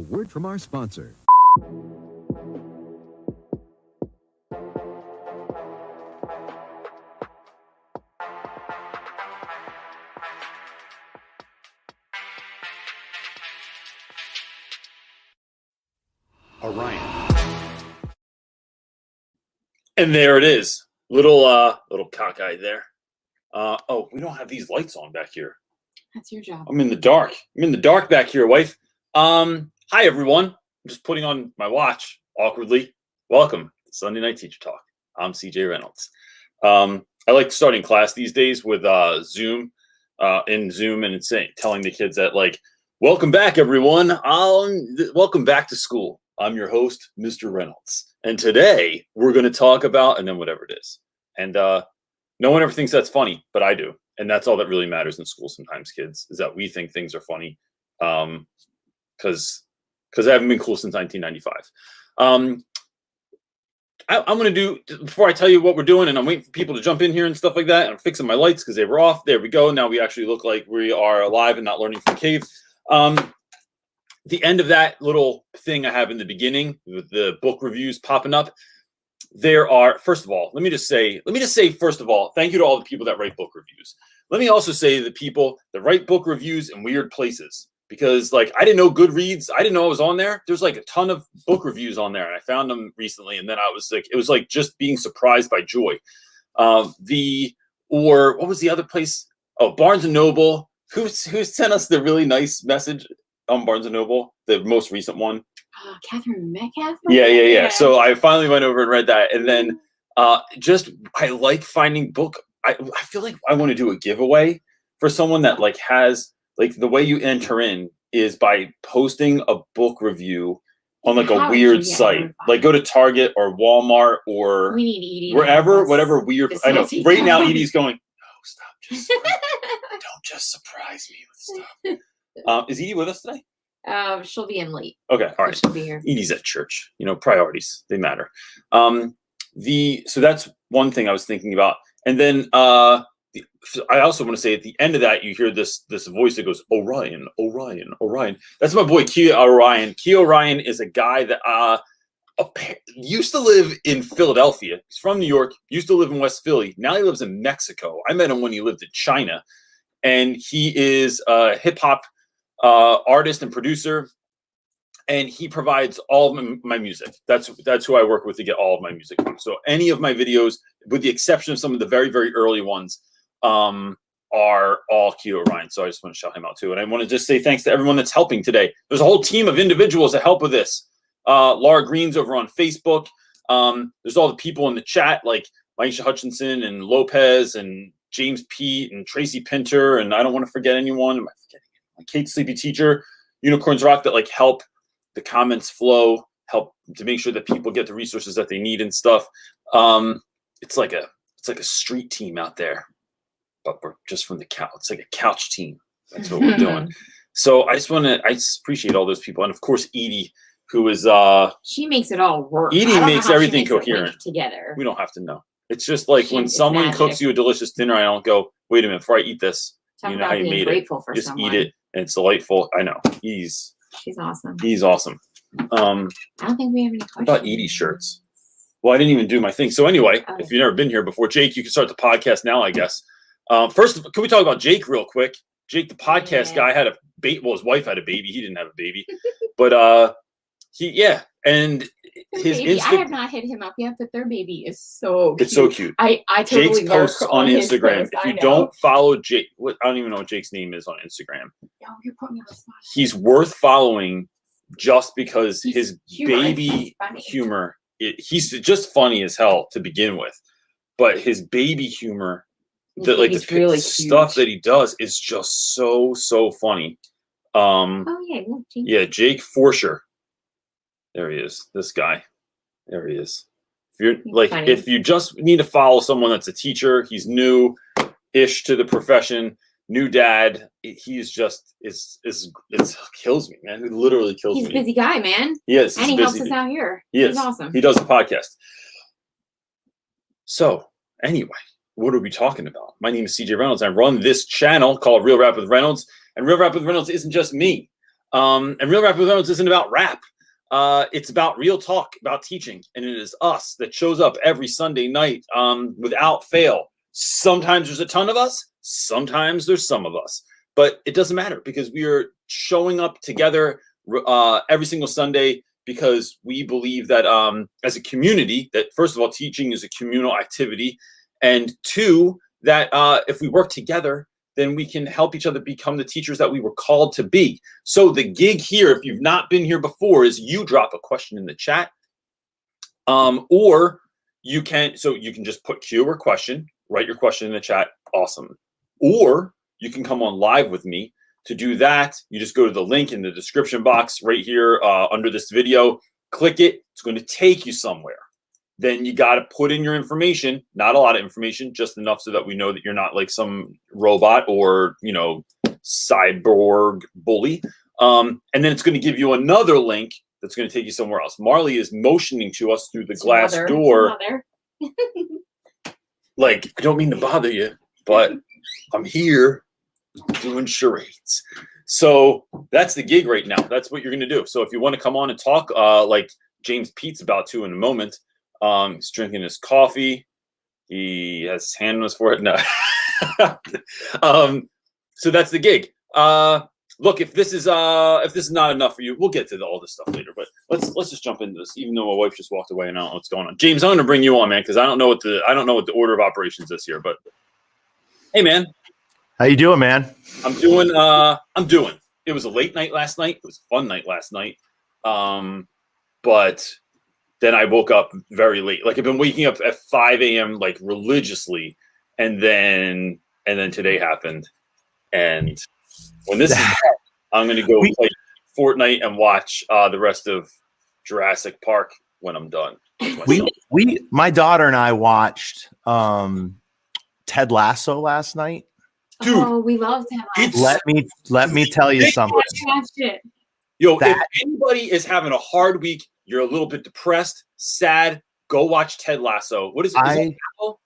word from our sponsor. Orion. And there it is. Little cockeyed there. Oh, we don't have these lights on back here. That's your job. I'm in the dark. I'm in the dark back here, wife. Hi everyone. I'm just putting on my watch awkwardly. Welcome to Sunday Night Teacher Talk. I'm CJ Reynolds. I like starting class these days with Zoom, and telling the kids that, like, welcome back everyone. Welcome back to school. I'm your host, Mr. Reynolds. And today we're going to talk about, and then whatever it is. And no one ever thinks that's funny, but I do. And that's all that really matters in school sometimes, kids, is that we think things are funny. Because I haven't been cool since 1995. I'm going to do, before I tell you what we're doing, and I'm waiting for people to jump in here and stuff like that, and I'm fixing my lights because they were off. There we go. Now we actually look like we are alive and not learning from the cave. The end of that little thing I have in the beginning with the book reviews popping up, there are, first of all, let me just say, first of all, thank you to all the people that write book reviews. Let me also say the people that write book reviews in weird places, because, like, I didn't know Goodreads. I didn't know I was on there. There's like a ton of book reviews on there, and I found them recently, and then I was like, it was like just being surprised by joy. Or what was the other place? Oh, Barnes and Noble. Who sent us the really nice message on Barnes and Noble, the most recent one? Catherine Metcalf? Yeah. So I finally went over and read that. And then I like finding I feel like I want to do a giveaway for someone that, like, has, like, the way you enter in is by posting a book review on, like, a weird site. Like, go to Target or Walmart or we need Edie wherever, whatever weird. I know. Right now, Edie's going, no, stop. Don't just surprise me with stuff. Is Edie with us today? She'll be in late. Okay, all right. She'll be here. Edie's at church. You know, priorities, they matter. So that's one thing I was thinking about. And then I also want to say, at the end of that, you hear this voice that goes, Orion. That's my boy Kia Orion. Kia Orion is a guy that used to live in Philadelphia. He's from New York, used to live in West Philly. Now he lives in Mexico. I met him when he lived in China. And he is a hip-hop artist and producer, and he provides all of my music. That's who I work with to get all of my music from. So any of my videos, with the exception of some of the very, very early ones, are all Kia Orion. So I just want to shout him out too. And I want to just say thanks to everyone that's helping today. There's a whole team of individuals that help with this. Laura Green's over on Facebook. There's all the people in the chat, like Maisha Hutchinson and Lopez and James Pete and Tracy Pinter, and I don't want to forget anyone. Am I forgetting? Kate Sleepy Teacher, Unicorns Rock, that, like, help the comments flow, help to make sure that people get the resources that they need and stuff. It's like a street team out there, but we're just from the couch. It's like a couch team. That's what we're doing. So I just appreciate all those people, and of course Edie, who is she makes it all work. Edie makes everything coherent together. We don't have to know. It's just like when someone cooks you a delicious dinner, I don't go, wait a minute, before I eat this. Talk you know about how you being made grateful it. for just someone. Eat it, and it's delightful. I know. She's awesome. He's awesome. I don't think we have any questions. What about Edie's shirts? Well, I didn't even do my thing. So anyway, if you've never been here before, Jake, you can start the podcast now, I guess. First, can we talk about Jake real quick? Jake, the podcast guy, had a baby. Well, his wife had a baby. He didn't have a baby, but and his I have not hit him up yet, but their baby is so cute. It's so cute. I totally Jake's posts on Instagram. If you don't follow Jake, I don't even know what Jake's name is on Instagram. No, you're putting me on the spot. He's worth following just because his baby humor. He's just funny as hell to begin with, but his baby humor, the really stuff that he does, is just so funny. Jake Forsher. There he is. This guy. There he is. If you just need to follow someone that's a teacher, he's new-ish to the profession, new dad. He's just it kills me, man. It literally kills me. He's a busy guy, man. Yes, and he helps us out here. He's awesome. He does a podcast. So anyway, what are we talking about? My name is CJ Reynolds. I run this channel called Real Rap with Reynolds, and Real Rap with Reynolds isn't just me. And Real Rap With Reynolds isn't about rap. It's about real talk, about teaching. And it is us that shows up every Sunday night without fail. Sometimes there's a ton of us. Sometimes there's some of us. But it doesn't matter because we are showing up together every single Sunday because we believe that as a community, that first of all, teaching is a communal activity. And two, that if we work together, then we can help each other become the teachers that we were called to be. So the gig here, if you've not been here before, is you drop a question in the chat, or you can just put Q or question, write your question in the chat, awesome. Or you can come on live with me. To do that, you just go to the link in the description box right here under this video, click it, it's going to take you somewhere. Then you got to put in your information, not a lot of information, just enough so that we know that you're not like some robot or, cyborg bully. And then it's going to give you another link that's going to take you somewhere else. Marley is motioning to us through the glass door. Like, I don't mean to bother you, but I'm here doing charades. So that's the gig right now. That's what you're going to do. So if you want to come on and talk like James Pete's about to in a moment, he's drinking his coffee. He has his hand on his forehead. No. So that's the gig. Look, if this is not enough for you, we'll get to all this stuff later. But let's just jump into this. Even though my wife just walked away and I don't know what's going on. James, I'm going to bring you on, man, because I don't know what the order of operations is here. But hey, man, how you doing, man? I'm doing. It was a late night last night. It was a fun night last night. But then I woke up very late. Like I've been waking up at 5 a.m. like religiously, and then today happened. And when this is done, I'm going to go play Fortnite and watch the rest of Jurassic Park when I'm done. My daughter and I watched Ted Lasso last night. Dude, oh, we love Ted Lasso. Let me tell you something. Yo, if anybody is having a hard week, you're a little bit depressed, sad, go watch Ted Lasso. What is it? Is it on Apple?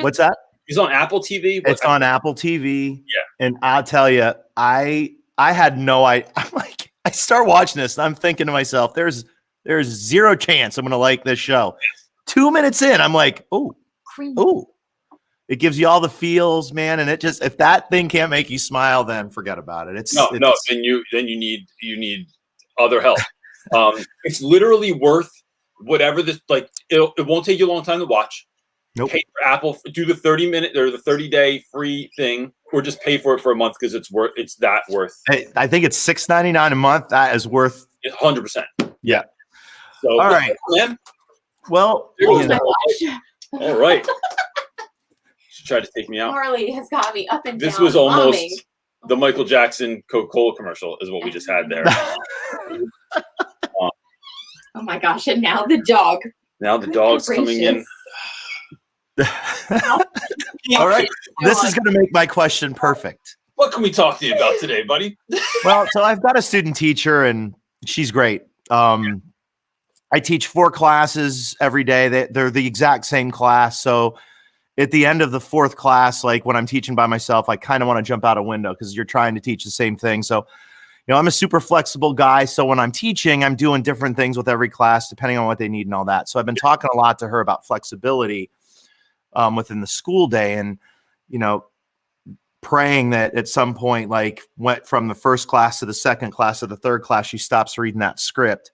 What's that? It's on Apple TV. It's on Apple TV. Yeah. And I'll tell you, I had no idea. I'm like, I start watching this and I'm thinking to myself, there's zero chance I'm going to like this show. 2 minutes in, I'm like, oh, it gives you all the feels, man. And it just, if that thing can't make you smile, then forget about it. Then you need other help. It's literally worth whatever this, like, it won't take you a long time to watch. Nope. Pay for Apple, do the 30-minute or the 30-day free thing, or just pay for it for a month because it's that worth. Hey, I think it's $6.99 a month. That is worth 100%. Yeah. So all right, man. Well, all right. She tried to take me out. Marley has got me up and down. This was almost the Michael Jackson Coca-Cola commercial, is what we just had there. Oh my gosh! And now the dog. Now the dog's coming in. All right, this is going to make my question perfect. What can we talk to you about today, buddy? Well, so I've got a student teacher, and she's great. I teach 4 classes every day. They're the exact same class. So at the end of the 4th class, like when I'm teaching by myself, I kind of want to jump out a window because you're trying to teach the same thing. So, I'm a super flexible guy. So when I'm teaching, I'm doing different things with every class, depending on what they need and all that. So I've been talking a lot to her about flexibility within the school day, and, praying that at some point, like went from the 1st class to the 2nd class to the 3rd class, she stops reading that script.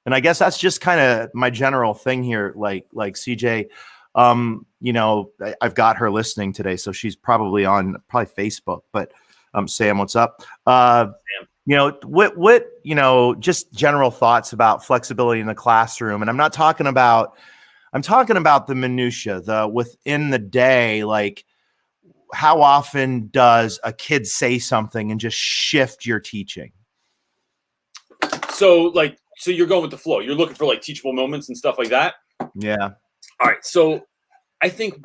And I guess that's just kind of my general thing here. Like CJ, I've got her listening today, so she's probably on Facebook, but Sam, what's up? Sam. What just general thoughts about flexibility in the classroom. And I'm talking about the minutia, the within the day, like how often does a kid say something and just shift your teaching? So you're going with the flow. You're looking for like teachable moments and stuff like that. Yeah. All right. So I think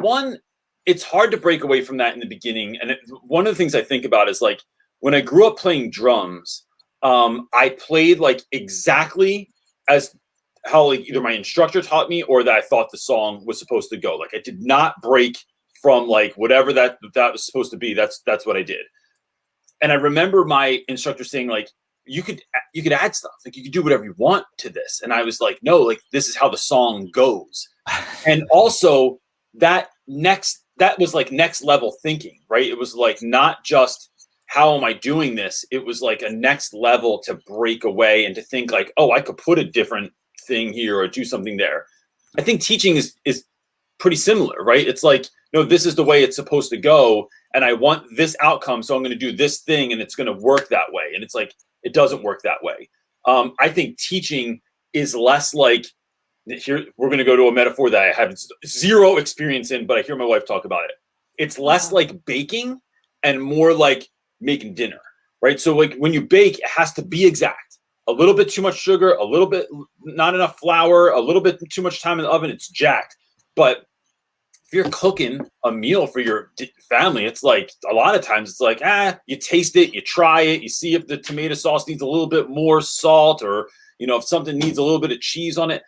it's hard to break away from that in the beginning. And one of the things I think about is like when I grew up playing drums, I played like exactly as how like either my instructor taught me or that I thought the song was supposed to go. Like I did not break from like whatever that was supposed to be. That's what I did. And I remember my instructor saying like, you could add stuff. Like you could do whatever you want to this. And I was like, no, like this is how the song goes. And also that was like next level thinking, right? It was like not just how am I doing this? It was like a next level to break away and to think like, oh, I could put a different thing here or do something there. I think teaching is pretty similar, right? It's like, no, this is the way it's supposed to go. And I want this outcome. So I'm going to do this thing and it's going to work that way. And it's like, it doesn't work that way. I think teaching is less like, here, we're going to go to a metaphor that I have zero experience in, but I hear my wife talk about it. It's less like baking and more like making dinner, right? So like when you bake, it has to be exact. A little bit too much sugar, a little bit not enough flour, a little bit too much time in the oven, it's jacked. But if you're cooking a meal for your family, it's like a lot of times it's like, you taste it, you try it, you see if the tomato sauce needs a little bit more salt, or if something needs a little bit of cheese on it.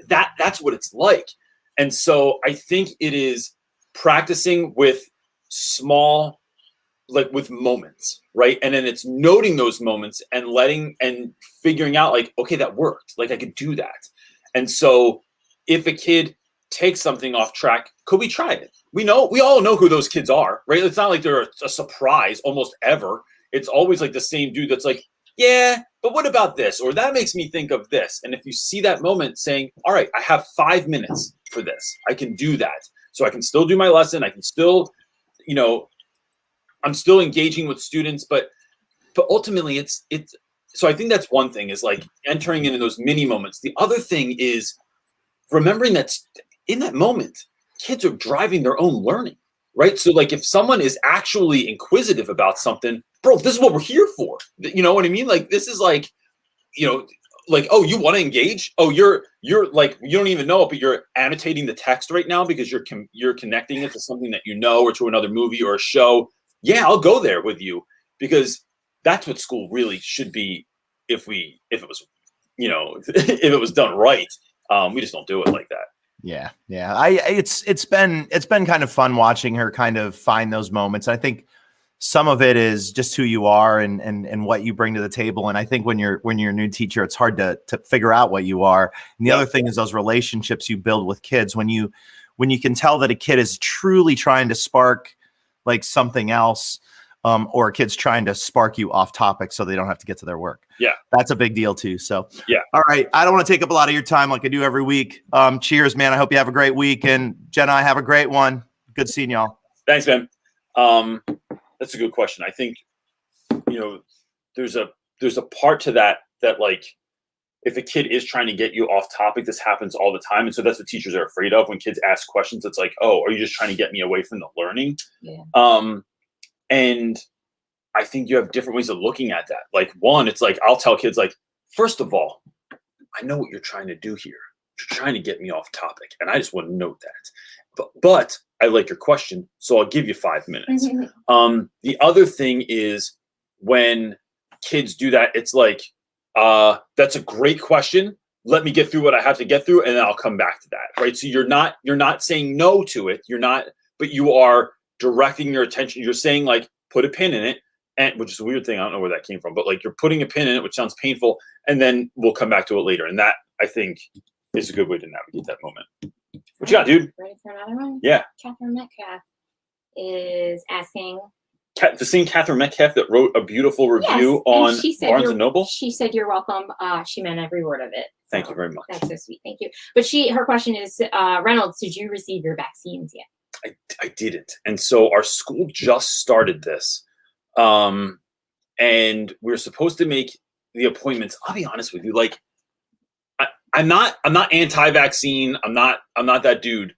That's what it's like. And so I think it is practicing with small, like with moments, right? And then it's noting those moments and figuring out like, okay, that worked. Like I could do that. And so if a kid takes something off track, could we try it? We all know who those kids are, right? It's not like they're a surprise almost ever. It's always like the same dude that's like, yeah, but what about this? Or that makes me think of this. And if you see that moment saying, all right, I have 5 minutes for this, I can do that. So I can still do my lesson. I can still, I'm still engaging with students, but ultimately it's, so I think that's one thing, is like entering into those mini moments. The other thing is remembering that in that moment, kids are driving their own learning, right? So like if someone is actually inquisitive about something, bro, this is what we're here for. You know what I mean? Like, this is like, like, oh, you want to engage? Oh, you're like, you don't even know it, but you're annotating the text right now because you're connecting it to something that or to another movie or a show. Yeah, I'll go there with you, because that's what school really should be. If it was, if it was done right, we just don't do it like that. Yeah. It's been kind of fun watching her kind of find those moments. I think some of it is just who you are and what you bring to the table. And I think when you're a new teacher, it's hard to figure out what you are. And the other thing is those relationships you build with kids. When you can tell that a kid is truly trying to spark like something else, or a kid's trying to spark you off topic so they don't have to get to their work. Yeah. That's a big deal too. So, yeah. All right. I don't want to take up a lot of your time like I do every week. Cheers, man. I hope you have a great week. And Jenna, I have a great one. Good seeing y'all. Thanks, man. That's a good question. I think, there's a part to that like, if a kid is trying to get you off topic, this happens all the time. And so that's what teachers are afraid of when kids ask questions. It's like, oh, are you just trying to get me away from the learning? Yeah. And I think you have different ways of looking at that. Like, one, it's like, I'll tell kids, like, first of all, I know what you're trying to do here. You're trying to get me off topic. And I just want to note that. But I like your question, so I'll give you 5 minutes. The other thing is when kids do that, it's like, that's a great question. Let me get through what I have to get through, and then I'll come back to that. Right. So you're not saying no to it. But you are directing your attention. You're saying like, put a pin in it, and which is a weird thing. I don't know where that came from, but like you're putting a pin in it, which sounds painful, and then we'll come back to it later. And that, I think, is a good way to navigate that moment. What you got, dude? Ready for another one? Yeah. Catherine Metcalf is asking. The same Catherine Metcalf that wrote a beautiful review on Barnes & Noble? She said, you're welcome. She meant every word of it. Thank you very much. That's so sweet. Thank you. But her question is, Reynolds, did you receive your vaccines yet? I didn't. And so our school just started this. And we're supposed to make the appointments. I'll be honest with you. Like, I'm not anti-vaccine. I'm not that dude.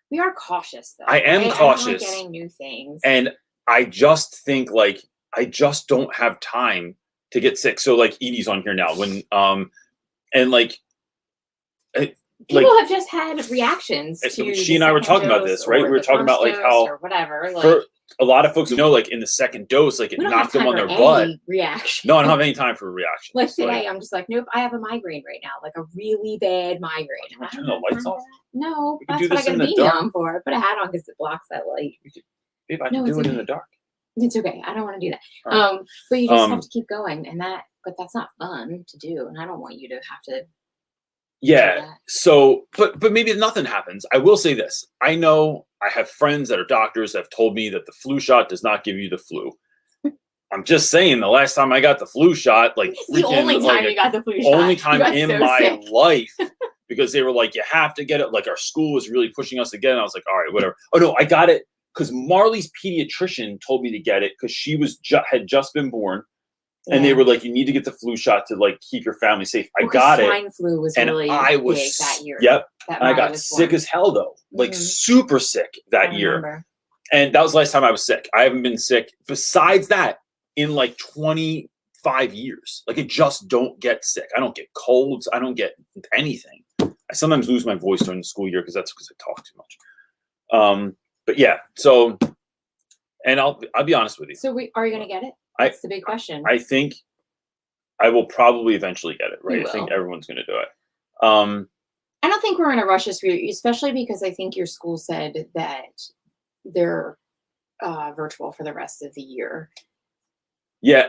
We are cautious though. I am cautious. I don't like getting new things. And I just think like, I just don't have time to get sick. So like Edie's on here now and like, people have just had reactions to she and I were talking about this, right? We were talking about like how or whatever. Like, for a lot of folks who know, like in the second dose, like it knocked them on their butt. Reaction. No, I don't have any time for a reaction. Like today, I'm just like, nope, I have a migraine right now, like a really bad migraine. Can I turn the lights off? No, that's what I got a beanie on for. I put a hat on because it blocks that light. Babe, I can do it in the dark. It's okay. I don't want to do that. All But you just have to keep going, but that's not fun to do, and I don't want you to have to. Yeah. So, but maybe nothing happens. I will say this. I know I have friends that are doctors that have told me that the flu shot does not give you the flu. I'm just saying, the last time I got the flu shot, like it's the only time you got the flu shot. Only time in so my sick. life, because they were like, you have to get it. Like our school was really pushing us to get it. I was like, all right, whatever. Oh no, I got it because Marley's pediatrician told me to get it because she was had just been born. And they were like, you need to get the flu shot to like keep your family safe. I got it. Swine flu was really big that year. Yep. And I got sick as hell though, like super sick that year. And that was the last time I was sick. I haven't been sick besides that in like 25 years. Like I just don't get sick. I don't get colds. I don't get anything. I sometimes lose my voice during the school year because that's because I talk too much. But yeah, so, and I'll be honest with you. So are you going to get it? That's the big question. I think I will probably eventually get it, right? I think everyone's going to do it. I don't think we're in a rush this year, especially because I think your school said that they're virtual for the rest of the year. Yeah,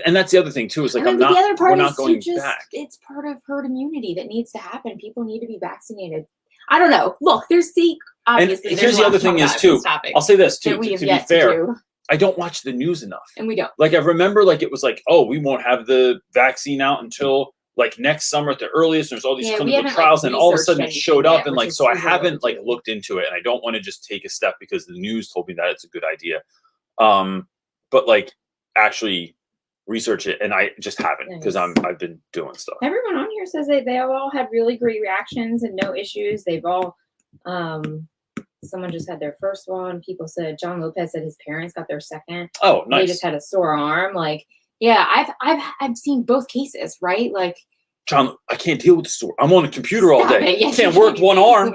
and that's the other thing too. Is like we're not going back. It's part of herd immunity that needs to happen. People need to be vaccinated. I don't know. Look, obviously. And here's the other thing is too. I'll say this too. To be fair. I don't watch the news enough. And we don't. Like, I remember, like, it was like, oh, we won't have the vaccine out until, like, next summer at the earliest. There's all these clinical trials, and all of a sudden it showed up. And, like, so I haven't, like, looked into it. And I don't want to just take a step because the news told me that it's a good idea. But, like, actually research it. And I just haven't because I've been doing stuff. Everyone on here says they have all had really great reactions and no issues. They've all... someone just had their first one. People said John Lopez said his parents got their second. Oh, nice. They just had a sore arm. Like, yeah, I've seen both cases, right? Like, John, I can't deal with the sore. I'm on a computer all day. I can't work one arm.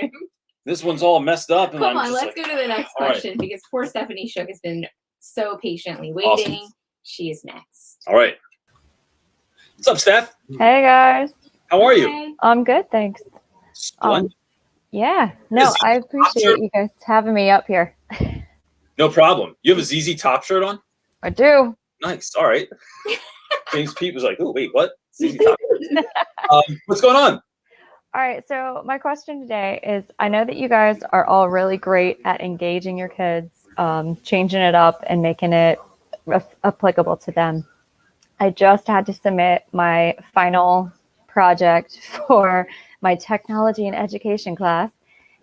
This one's all messed up. And Come on, let's go to the next question because poor Stephanie Shook has been so patiently waiting. Awesome. She is next. All right. What's up, Steph? Hey guys. How are you? I'm good, thanks. Splendid. Yeah, no, I appreciate you guys having me up here. No problem. You have a ZZ Top shirt on? I do. Nice. All right. James Pete was like, oh, wait, what? ZZ Top. What's going on? All right, so my question today is, I know that you guys are all really great at engaging your kids, changing it up and making it applicable to them. I just had to submit my final project for my technology and education class,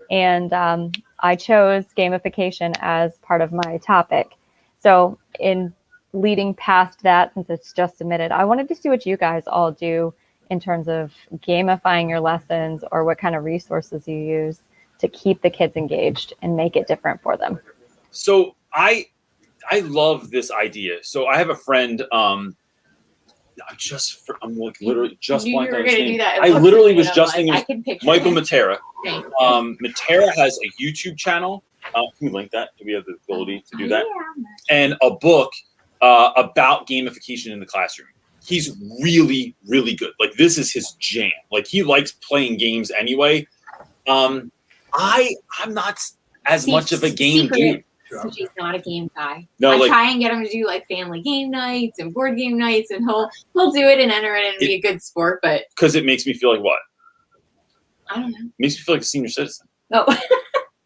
and I chose gamification as part of my topic. So in leading past that, since it's just submitted, I wanted to see what you guys all do in terms of gamifying your lessons or what kind of resources you use to keep the kids engaged and make it different for them. So I love this idea. So I have a friend, I'm like literally just blanked on his name. I literally was just thinking Michael Matera. Matera has a YouTube channel. Can we link that? Do we have the ability to do that? And a book about gamification in the classroom. He's really, really good. Like this is his jam. Like he likes playing games anyway. I'm not as much of a game dude. So he's not a game guy. No, I try and get him to do like family game nights and board game nights, and he'll do it and enter it and be a good sport. But because it makes me feel like what? I don't know. It makes me feel like a senior citizen. Oh,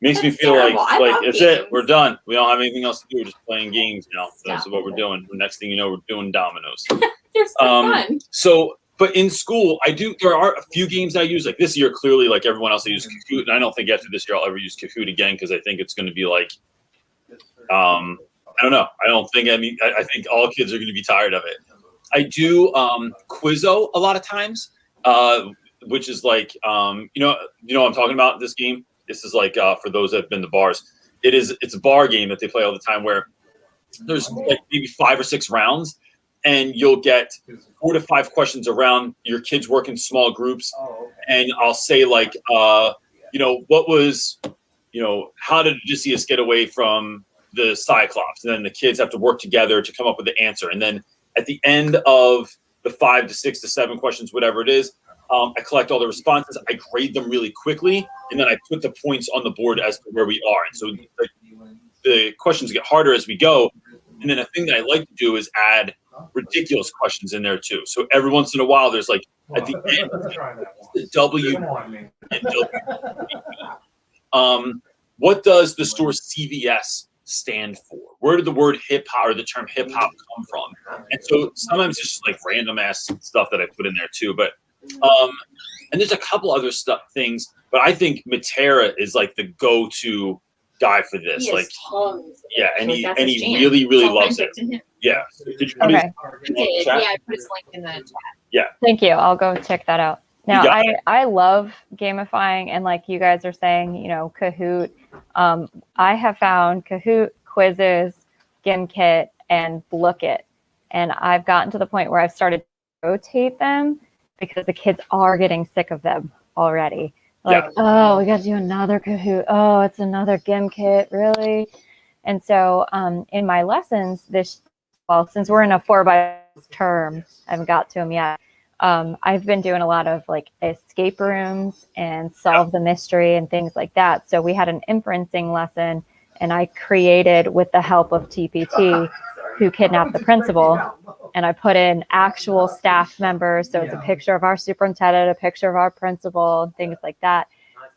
makes me feel like it's it. We're done. We don't have anything else to do. We're just playing games now. That's what we're doing. The next thing you know, we're doing dominoes. They're so fun. So, but in school, there are a few games I use. Like this year, clearly, like everyone else, I use Kahoot, and I don't think after this year I'll ever use Kahoot again because I think it's going to be like. I don't know. I think all kids are going to be tired of it. I do Quizzo a lot of times, which is like, you know what I'm talking about this game? This is like, for those that have been to bars, it's a bar game that they play all the time where there's like maybe 5 or 6 rounds and you'll get 4 to 5 questions around. Your kids work in small groups. And I'll say like, what was, how did Odysseus get away from the Cyclops? And then the kids have to work together to come up with the answer. And then at the end of the 5 to 6 to 7 questions, whatever it is, I collect all the responses. I grade them really quickly. And then I put the points on the board as to where we are. And so the questions get harder as we go. And then a thing that I like to do is add ridiculous questions in there too. So every once in a while, there's like at the end, the W and W. What does the store CVS stand for? Where did the word hip hop or the term hip hop come from? And so sometimes it's just like random ass stuff that I put in there too. But and there's a couple other things, but I think Matera is like the go-to guy for this. Like, yeah, and he really loves it. Yeah. Did you put Okay. Yeah, I put his link in the chat. Yeah. Thank you. I'll go check that out. Now, I love gamifying, and like you guys are saying, you know, Kahoot. I have found Kahoot, Quizzes, GimKit, and Lookit, and I've gotten to the point where I've started to rotate them because the kids are getting sick of them already. Like, oh, we got to do another Kahoot. Oh, it's another GimKit, really? And so in my lessons, since we're in a 4x term, I haven't got to them yet. I've been doing a lot of like escape rooms and solve the mystery and things like that. So we had an inferencing lesson, and I created, with the help of TPT, Who Kidnapped the Principal, and I put in actual staff members. So it's a picture of our superintendent, a picture of our principal, and things like that.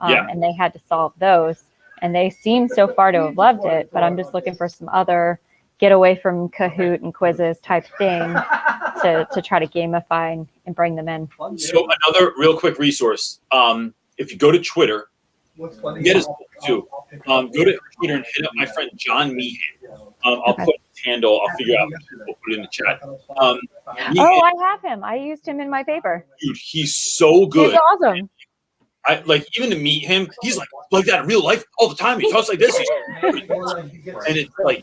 And they had to solve those. And they seem so far to have loved it, but I'm just looking for some other get away from Kahoot and Quizzes type thing to try to gamify and bring them in. So another real quick resource. If you go to Twitter, get his book too. Go to Twitter and hit up my friend John Meehan. I'll put his handle. I'll figure out. We'll put it in the chat. I have him. I used him in my paper. Dude, he's so good. He's awesome. I like, even to meet him, he's like that in real life all the time. He talks like this. And it's like,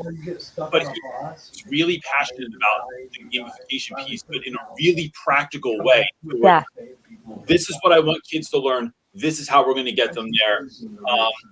but he's really passionate about the gamification piece, but in a really practical way. Yeah. This is what I want kids to learn. This is how we're going to get them there.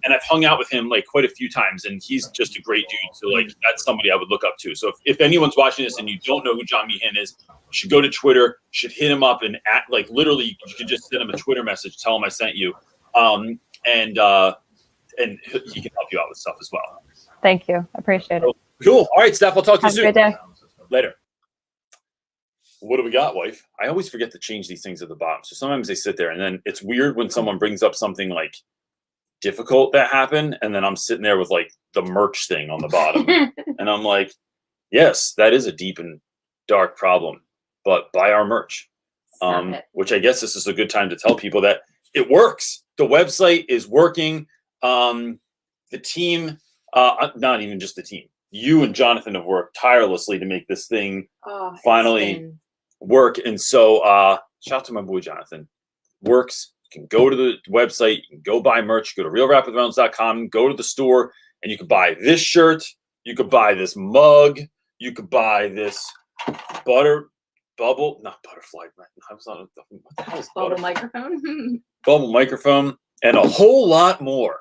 And I've hung out with him like quite a few times, and he's just a great dude. So like, that's somebody I would look up to. So if anyone's watching this and you don't know who John Meehan is, you should go to Twitter, should hit him up and like literally you could just send him a Twitter message, tell him I sent you. And he can help you out with stuff as well. Thank you. Appreciate it. Cool. All right, Steph, I'll talk to you soon. Have a good day. Later. What do we got, wife? I always forget to change these things at the bottom. So sometimes they sit there, and then it's weird when someone brings up something like difficult that happened, and then I'm sitting there with like the merch thing on the bottom. And I'm like, yes, that is a deep and dark problem, but buy our merch. Which I guess this is a good time to tell people that it works. The website is working. The team, not even just the team, you and Jonathan have worked tirelessly to make this thing finally work. And so shout out to my boy Jonathan. Works. You can go to the website, you can go buy merch, go to realrapwithreynolds.com, go to the store, and you can buy this shirt, you could buy this mug, you could buy this bubble microphone. Bubble microphone, and a whole lot more.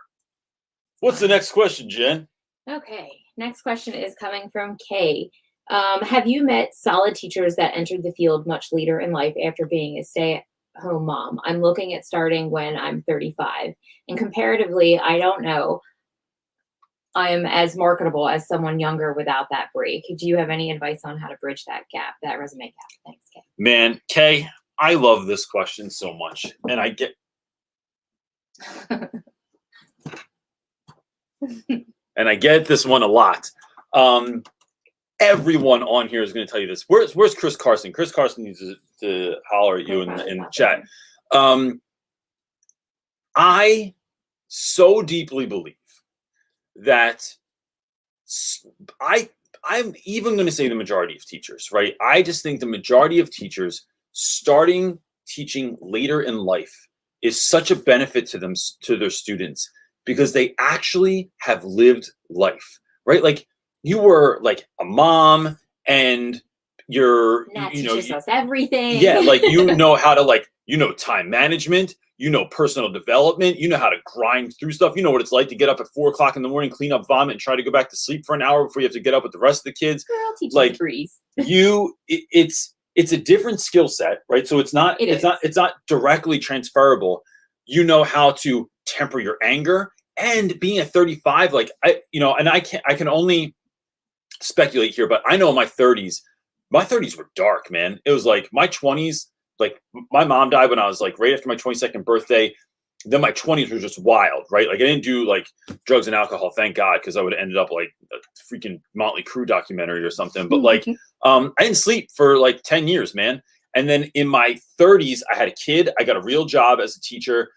What's the next question, Jen? Okay, next question is coming from Kay. Have you met solid teachers that entered the field much later in life after being a stay-at-home mom? I'm looking at starting when I'm 35. And comparatively, I don't know, I am as marketable as someone younger without that break. Do you have any advice on how to bridge that gap, that resume gap? Thanks, Kay. Man, Kay, I love this question so much. And I get... and I get this one a lot. Everyone on here is going to tell you this. Where's Chris Carson? Chris Carson needs to holler at you in the chat. I so deeply believe that I'm even going to say the majority of teachers, right? I just think the majority of teachers starting teaching later in life is such a benefit to them, to their students, because they actually have lived life, right? Like, you were like a mom, and you're, teaches us everything. Yeah, like, you know how to, like, time management, personal development, how to grind through stuff. You know what it's like to get up at 4 o'clock in the morning, clean up vomit, and try to go back to sleep for an hour before you have to get up with the rest of the kids. Girl, teach like, degrees. It's a different skill set, right? So it's not directly transferable. You know how to temper your anger, and being at 35, like, I can only speculate here, but I know in my 30s were dark, man. It was like my 20s, like my mom died when I was like right after my 22nd birthday. Then my 20s were just wild, right? Like I didn't do like drugs and alcohol, thank God, because I would have ended up like a freaking Motley Crue documentary or something. But like, I didn't sleep for like 10 years, man. And then in my 30s, I had a kid. I got a real job as a teacher,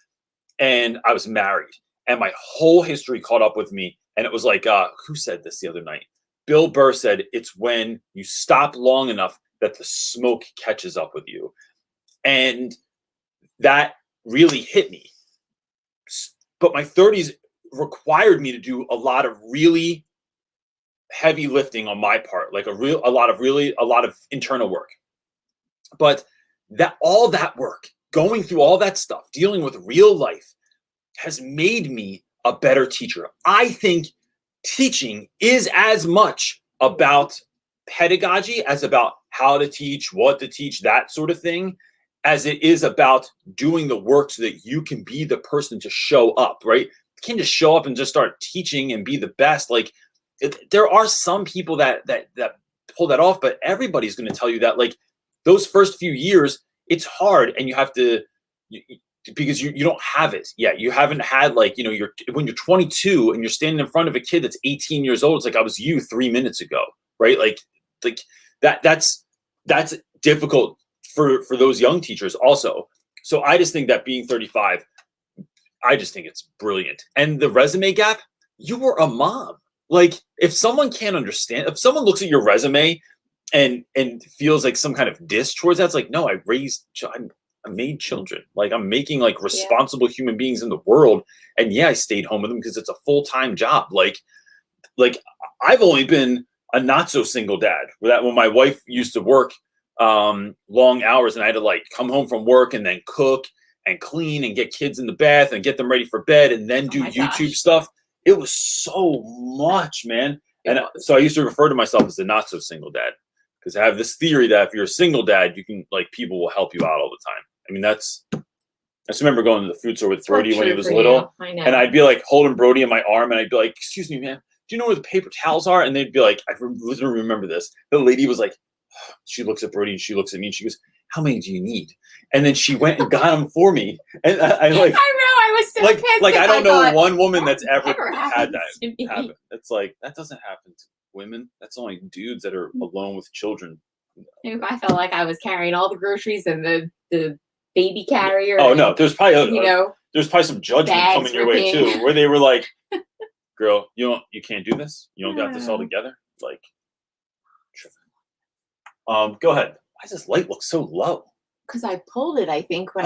and I was married. And my whole history caught up with me. And it was like, who said this the other night? Bill Burr said, it's when you stop long enough that the smoke catches up with you. And that really hit me. But my 30s required me to do a lot of really heavy lifting on my part, like a lot of internal work. But all that work, going through all that stuff, dealing with real life, has made me a better teacher. I think teaching is as much about pedagogy as about how to teach, what to teach, that sort of thing, as it is about doing the work so that you can be the person to show up, right? You can't just show up and just start teaching and be the best. Like there are some people that pull that off, but everybody's going to tell you that like those first few years, it's hard, and you have to, because you don't have it yet. You haven't had like, when you're 22 and you're standing in front of a kid that's 18 years old, it's like I was you 3 minutes ago, right? Like that's difficult for those young teachers also. So I just think that being 35, I just think it's brilliant. And the resume gap, you were a mom. Like if someone can't understand, if someone looks at your resume and feels like some kind of diss towards that, it's like, no, I made children. Like I'm making like responsible human beings in the world. And yeah, I stayed home with them because it's a full-time job. Like I've only been a not so single dad. When my wife used to work long hours and I had to like come home from work and then cook and clean and get kids in the bath and get them ready for bed and then do YouTube stuff. It was so much, man. And so I used to refer to myself as the not so single dad, because I have this theory that if you're a single dad, you can like people will help you out all the time. I mean, I just remember going to the food store with Brody when he was little, and I'd be like holding Brody in my arm, and I'd be like, "Excuse me, man, do you know where the paper towels are?" And they'd be like, I literally remember this. The lady was like, she looks at Brody and she looks at me and she goes, "How many do you need?" And then she went and got them for me. And I like, I know, I was so pissed. Like I don't know one woman that's ever had that happen. It's like, that doesn't happen to women. That's only dudes that are alone with children. If I felt like I was carrying all the groceries and the baby carrier. Oh no, there's probably there's probably some judgment coming your way too, where they were like, "Girl, you can't do this. You don't got this all together." Like, go ahead. Why does this light look so low? Because I pulled it, I think, when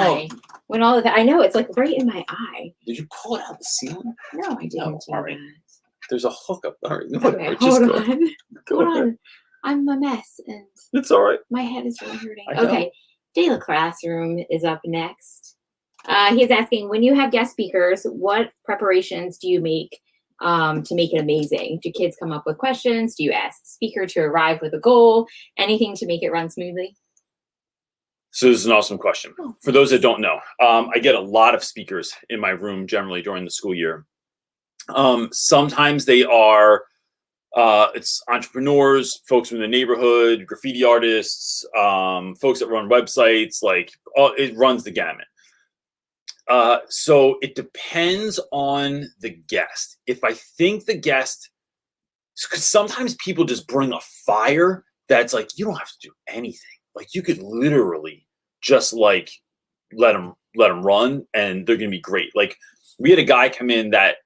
all of that. I know it's like right in my eye. Did you pull it out of the ceiling? No, I didn't. All right. There's a hook up. All right. Okay, hold on. Hold on. I'm a mess, and it's all right. My head is really hurting. Okay. Daily Classroom is up next. He's asking, when you have guest speakers, what preparations do you make to make it amazing? Do kids come up with questions? Do you ask the speaker to arrive with a goal? Anything to make it run smoothly? So this is an awesome question. For those that don't know, I get a lot of speakers in my room generally during the school year. Sometimes they are it's entrepreneurs, folks from the neighborhood, graffiti artists, folks that run websites, like it runs the gamut. So it depends on the guest. If I think the guest, because sometimes people just bring a fire that's like, you don't have to do anything. Like you could literally just like let them run and they're going to be great. Like we had a guy come in that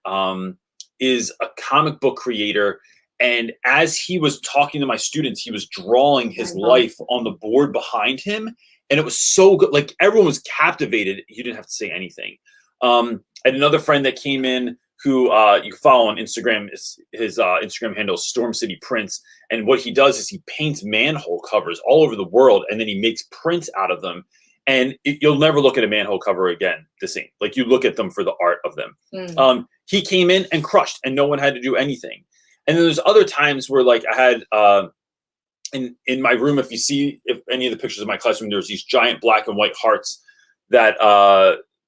is a comic book creator. And as he was talking to my students, he was drawing his life on the board behind him. And it was so good. Like everyone was captivated. You didn't have to say anything. And another friend that came in who you follow on Instagram, his Instagram handle is Storm City Prints. And what he does is he paints manhole covers all over the world. And then he makes prints out of them. And you'll never look at a manhole cover again the same. Like you look at them for the art of them. He came in and crushed and no one had to do anything. And then there's other times where like I had in my room, if any of the pictures of my classroom, there's these giant black and white hearts that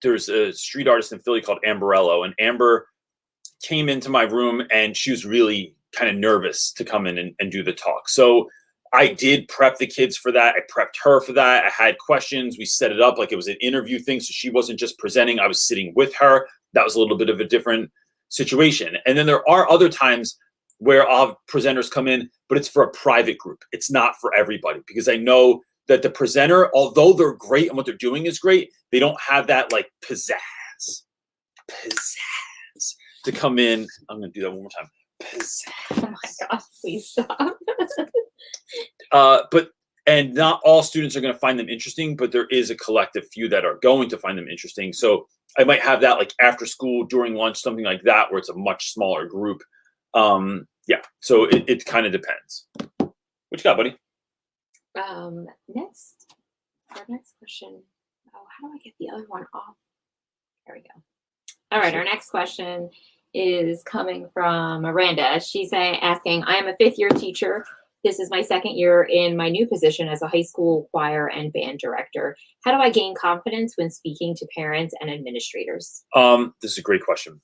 there's a street artist in Philly called Amberello. And Amber came into my room and she was really kind of nervous to come in and do the talk. So I did prep the kids for that. I prepped her for that. I had questions. We set it up like it was an interview thing. So she wasn't just presenting. I was sitting with her. That was a little bit of a different situation. And then there are other times where I'll have presenters come in, but it's for a private group. It's not for everybody, because I know that the presenter, although they're great and what they're doing is great, they don't have that like pizzazz to come in. I'm going to do that one more time. Pizzazz. Oh my gosh, please stop. And not all students are going to find them interesting, but there is a collective few that are going to find them interesting. So I might have that like after school, during lunch, something like that, where it's a much smaller group. Yeah, so it kind of depends. What you got, buddy? Our next question. Oh, how do I get the other one off? There we go. All right, our next question is coming from Miranda. She's asking, I am a 5th year teacher. This is my 2nd year in my new position as a high school choir and band director. How do I gain confidence when speaking to parents and administrators? This is a great question,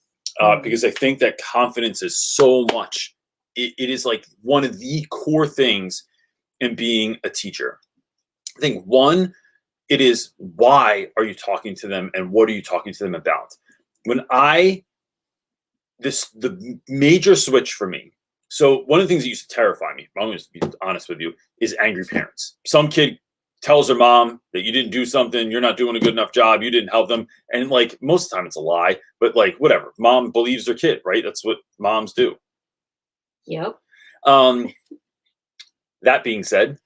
because I think that confidence is so much. It is like one of the core things in being a teacher. I think one, it is why are you talking to them and what are you talking to them about? The major switch for me. So one of the things that used to terrify me, I'm going to be honest with you, is angry parents. Some kid tells their mom that you didn't do something, you're not doing a good enough job, you didn't help them. And like most of the time it's a lie, but like whatever. Mom believes their kid, right? That's what moms do. Yep. That being said,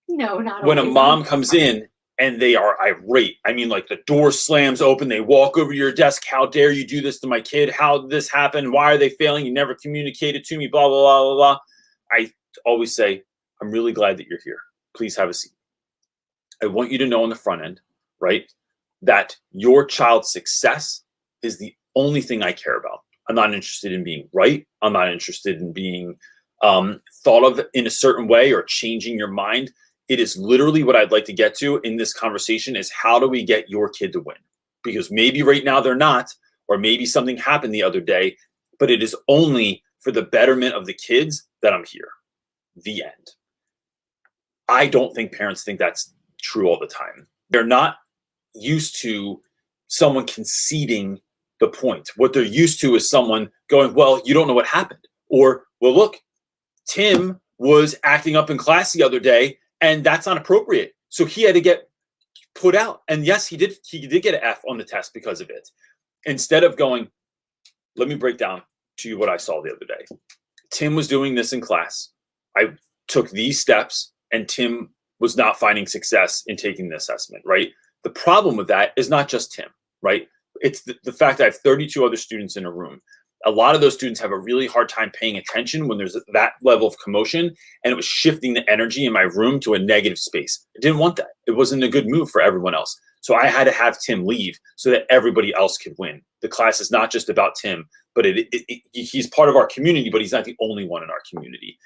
no, not when a always. mom comes in and they are irate, I mean, like the door slams open, they walk over to your desk. How dare you do this to my kid? How did this happen? Why are they failing? You never communicated to me, blah, blah, blah, blah, blah. I always say, I'm really glad that you're here. Please have a seat. I want you to know on the front end, right, that your child's success is the only thing I care about. I'm not interested in being right. I'm not interested in being thought of in a certain way or changing your mind. It is literally what I'd like to get to in this conversation is how do we get your kid to win? Because maybe right now they're not, or maybe something happened the other day, but it is only for the betterment of the kids that I'm here. The end. I don't think parents think that's true all the time. They're not used to someone conceding the point. What they're used to is someone going, well, you don't know what happened. Or, well, look, Tim was acting up in class the other day, and that's not appropriate. So he had to get put out. And yes, he did get an F on the test because of it. Instead of going, let me break down to you what I saw the other day. Tim was doing this in class. I took these steps, and Tim was not finding success in taking the assessment, right? The problem with that is not just Tim, right? It's the fact that I have 32 other students in a room. A lot of those students have a really hard time paying attention when there's that level of commotion, and it was shifting the energy in my room to a negative space. I didn't want that. It wasn't a good move for everyone else. So I had to have Tim leave so that everybody else could win. The class is not just about Tim, but he's part of our community, but he's not the only one in our community.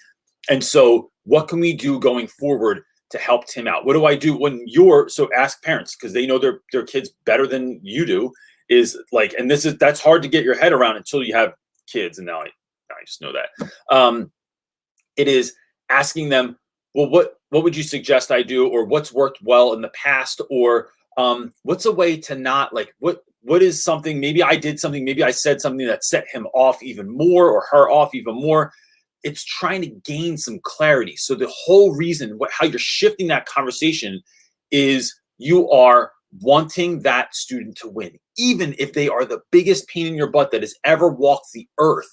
And so what can we do going forward to help Tim out? What do I do when so ask parents, because they know their kids better than you do, is like, and that's hard to get your head around until you have kids. And now I just know that. It is asking them, well, what would you suggest I do? Or what's worked well in the past? Or what's a way to not like, what is something, maybe I did something, maybe I said something that set him off even more or her off even more. It's trying to gain some clarity. So the whole reason how you're shifting that conversation is you are wanting that student to win, even if they are the biggest pain in your butt that has ever walked the earth.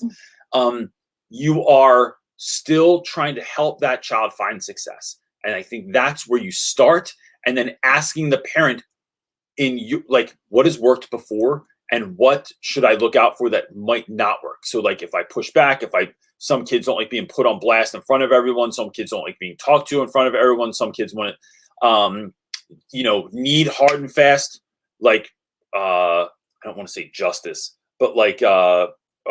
You are still trying to help that child find success. And I think that's where you start. And then asking the parent like, what has worked before and what should I look out for that might not work? So like if I push back, some kids don't like being put on blast in front of everyone. Some kids don't like being talked to in front of everyone. Some kids want to, need hard and fast, like, I don't want to say justice, but like a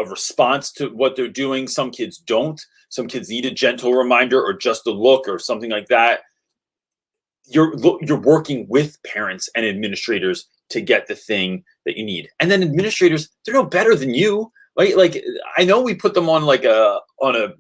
response to what they're doing. Some kids don't. Some kids need a gentle reminder or just a look or something like that. You're working with parents and administrators to get the thing that you need. And then administrators, they're no better than you. Right? Like I know we put them on like on a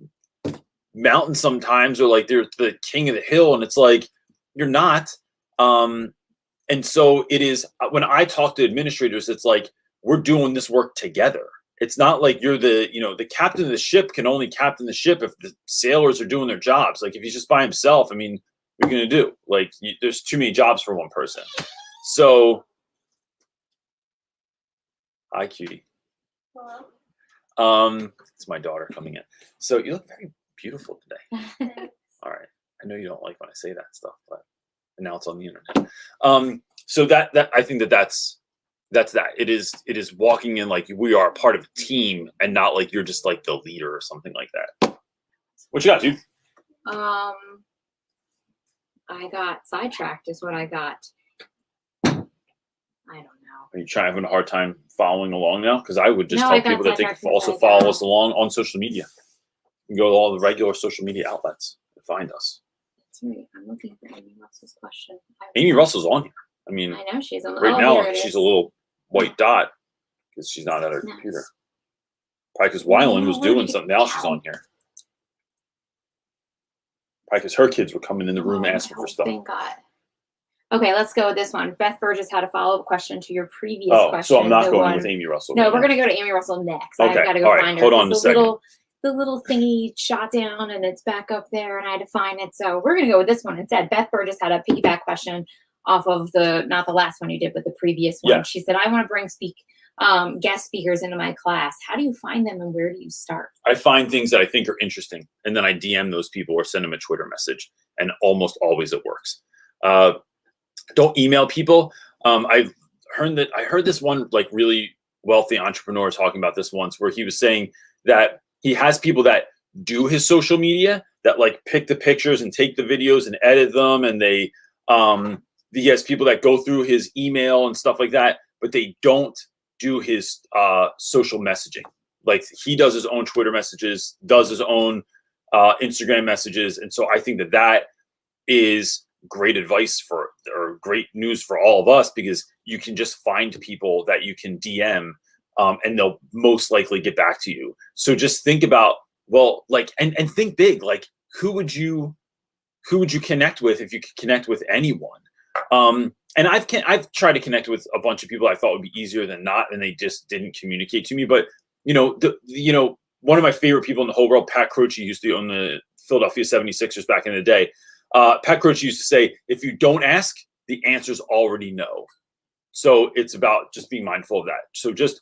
mountain sometimes, or like they're the king of the hill, and it's like you're not. And so it is when I talk to administrators, it's like we're doing this work together. It's not like you're the captain of the ship can only captain the ship if the sailors are doing their jobs. Like if he's just by himself, I mean, what are you gonna do? Like there's too many jobs for one person. So, hi, cutie. Hello. It's my daughter coming in. So you look very beautiful today. All right. I know you don't like when I say that stuff, but and now it's on the internet. So that I think that's that. It is walking in like we are a part of a team and not like you're just like the leader or something like that. What you got, dude? I got sidetracked is what I got. I don't know. Are you having a hard time following along now? Because I would just No, tell I got people that they can sidetracked also because follow us along on social media. You can go to all the regular social media outlets and find us. That's right. I'm looking for Amy Russell's question. Amy Russell's on here. I mean, I know she's on. right here now it she's is. a little white dot because she's not at her Nice. computer. Probably because Wyland was where did doing it something. Now go? she's on here. Probably because her kids were coming in the room Oh, asking my for stuff. Thank God. Okay, let's go with this one. Beth Burgess had a follow-up question to your previous Oh, question. so I'm not the going one- with Amy Russell. No, right we're now. gonna go to Amy Russell next. Okay, I've got to go all right, find her. hold on 'cause a second. The little thingy shot down and it's back up there, and I had to find it. So we're gonna go with this one instead. Beth Burgess had a piggyback question off of not the last one you did, but the previous one. Yeah. She said, "I want to bring guest speakers into my class. How do you find them, and where do you start?" I find things that I think are interesting, and then I DM those people or send them a Twitter message, and almost always it works. Don't email people. I heard this one like really wealthy entrepreneur talking about this once, where he was saying that he has people that do his social media that like pick the pictures and take the videos and edit them, and he has people that go through his email and stuff like that, but they don't do his social messaging. Like he does his own Twitter messages, does his own Instagram messages, and so I think that is great advice or great news for all of us, because you can just find people that you can DM and they'll most likely get back to you. So just think about, well, like, and think big, like who would you connect with if you could connect with anyone? And I've tried to connect with a bunch of people I thought would be easier than not, and they just didn't communicate to me. But one of my favorite people in the whole world, Pat Croce, used to own the Philadelphia 76ers back in the day. Pat Croce used to say, if you don't ask, the answer's already no. So it's about just being mindful of that. So just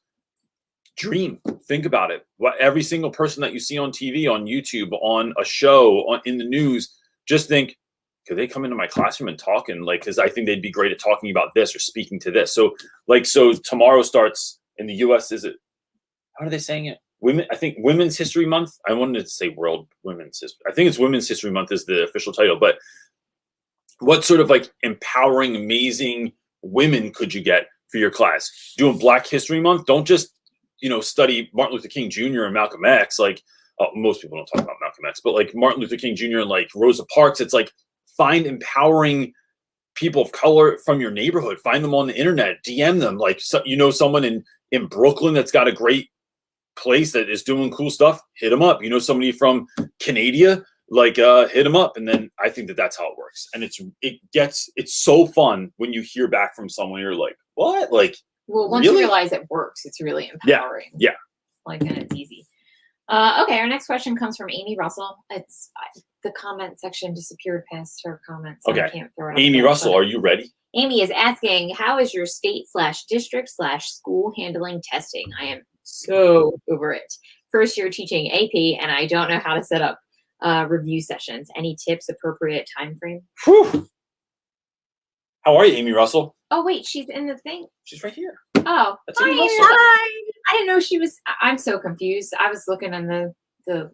dream, think about it. What every single person that you see on TV, on YouTube, on a show, in the news, just think, could they come into my classroom and talk? And like, because I think they'd be great at talking about this or speaking to this. So tomorrow starts in the US, is it, how are they saying it? I think Women's History Month. I wanted to say World Women's History. I think it's Women's History Month is the official title. But what sort of like empowering, amazing women could you get for your class? Doing Black History Month, don't just study Martin Luther King Jr. and Malcolm X. Like most people don't talk about Malcolm X, but like Martin Luther King Jr. and like Rosa Parks. It's like find empowering people of color from your neighborhood. Find them on the internet. DM them. Like someone in Brooklyn that's got a great place that is doing cool stuff, hit them up. Somebody from Canada, like hit them up. And then I think that's how it works. And it's so fun when you hear back from someone, you're like, what? Like, well, once really? you realize it works, it's really empowering. Yeah. Like, and it's easy. Okay, our next question comes from Amy Russell. The comment section disappeared past her comments. So Okay. I can't throw it up Amy there, Russell, but- are you ready? Amy is asking, how is your state/district/school handling testing? I am so over it. First year teaching AP, and I don't know how to set up review sessions. Any tips, appropriate time frame? Whew. How are you, Amy Russell? Oh, wait, she's in the thing. She's right here. Oh, That's hi, Amy Amy. Russell. I didn't know she was. I'm so confused. I was looking in the.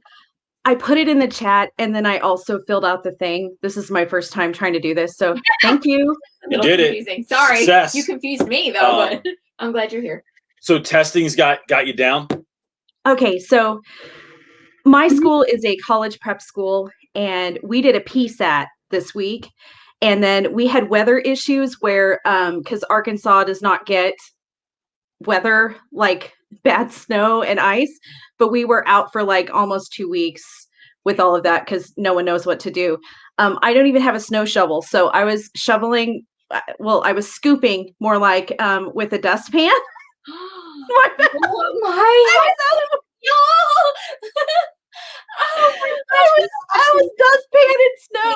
I put it in the chat, and then I also filled out the thing. This is my first time trying to do this, so thank you. A little did it. confusing. Sorry, Success. you confused me though, but I'm glad you're here. So testing's got you down? Okay, so my school is a college prep school, and we did a PSAT this week, and then we had weather issues where, because Arkansas does not get weather like bad snow and ice, but we were out for like almost 2 weeks with all of that because no one knows what to do. I don't even have a snow shovel. So I was shoveling, I was scooping more like with a dustpan. Oh my! I was dustpan in snow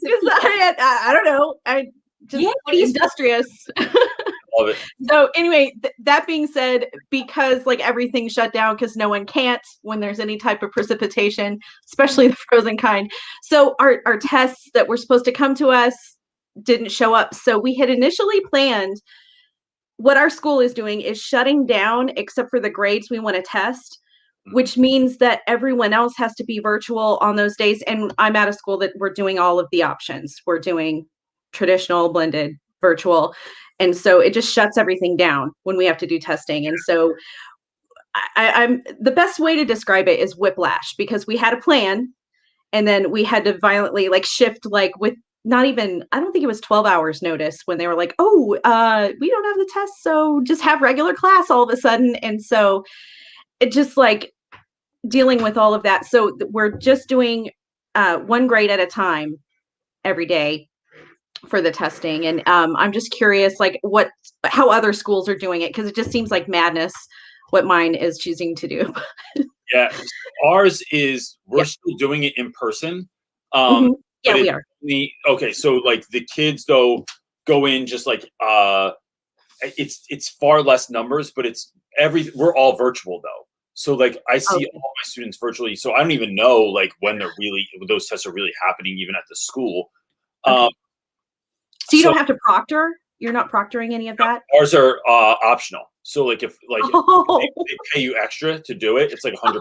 because I don't know. I just what are you industrious. Love it. So anyway, that being said, because like everything shut down because no one can't when there's any type of precipitation, especially the frozen kind. So our tests that were supposed to come to us didn't show up. So we had initially planned what our school is doing is shutting down except for the grades we want to test, which means that everyone else has to be virtual on those days. And I'm at a school that we're doing all of the options. We're doing traditional, blended, virtual. And so it just shuts everything down when we have to do testing. And so I'm the best way to describe it is whiplash, because we had a plan and then we had to violently like shift, like with not even, I don't think it was 12 hours notice when they were like, oh, we don't have the test. So just have regular class all of a sudden. And so it just like dealing with all of that. So we're just doing one grade at a time every day for the testing. And I'm just curious, like how other schools are doing it, because it just seems like madness what mine is choosing to do. Yeah, ours is we're still doing it in person. Yeah, we are. Okay, so like the kids though go in just like it's far less numbers, but we're all virtual though. So like I see all my students virtually, so I don't even know like when those tests are really happening even at the school. So you don't have to proctor? You're not proctoring any of that? Ours are optional. So like if they pay you extra to do it, it's like $100 to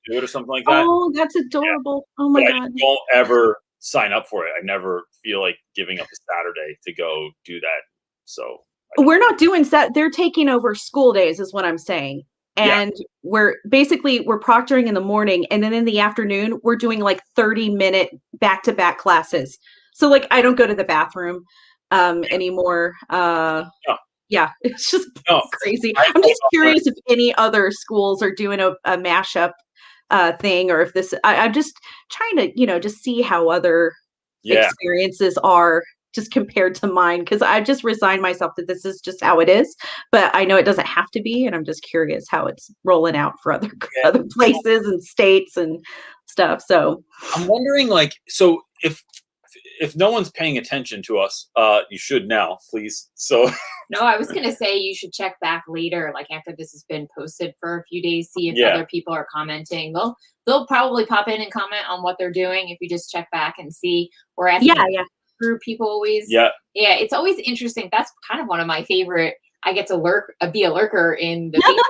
do it or something like that. Oh, that's adorable. Yeah. Oh my God. I don't ever sign up for it. I never feel like giving up a Saturday to go do that. So we're not doing that. They're taking over school days is what I'm saying. And we're proctoring in the morning, and then in the afternoon, we're doing like 30-minute back-to-back classes. So like I don't go to the bathroom anymore. Yeah, it's just crazy. I'm just curious if any other schools are doing a mashup thing, or if this, I'm just trying to, just see how other experiences are just compared to mine, because I've just resigned myself that this is just how it is, but I know it doesn't have to be, and I'm just curious how it's rolling out for other places and states and stuff. So I'm wondering, like, so if no one's paying attention to us, you should now, please. So no, I was gonna say you should check back later, like after this has been posted for a few days, see if other people are commenting. They'll probably pop in and comment on what they're doing if you just check back and see. We're asking group people always. It's always interesting. That's kind of one of my favorite. I get to be a lurker in the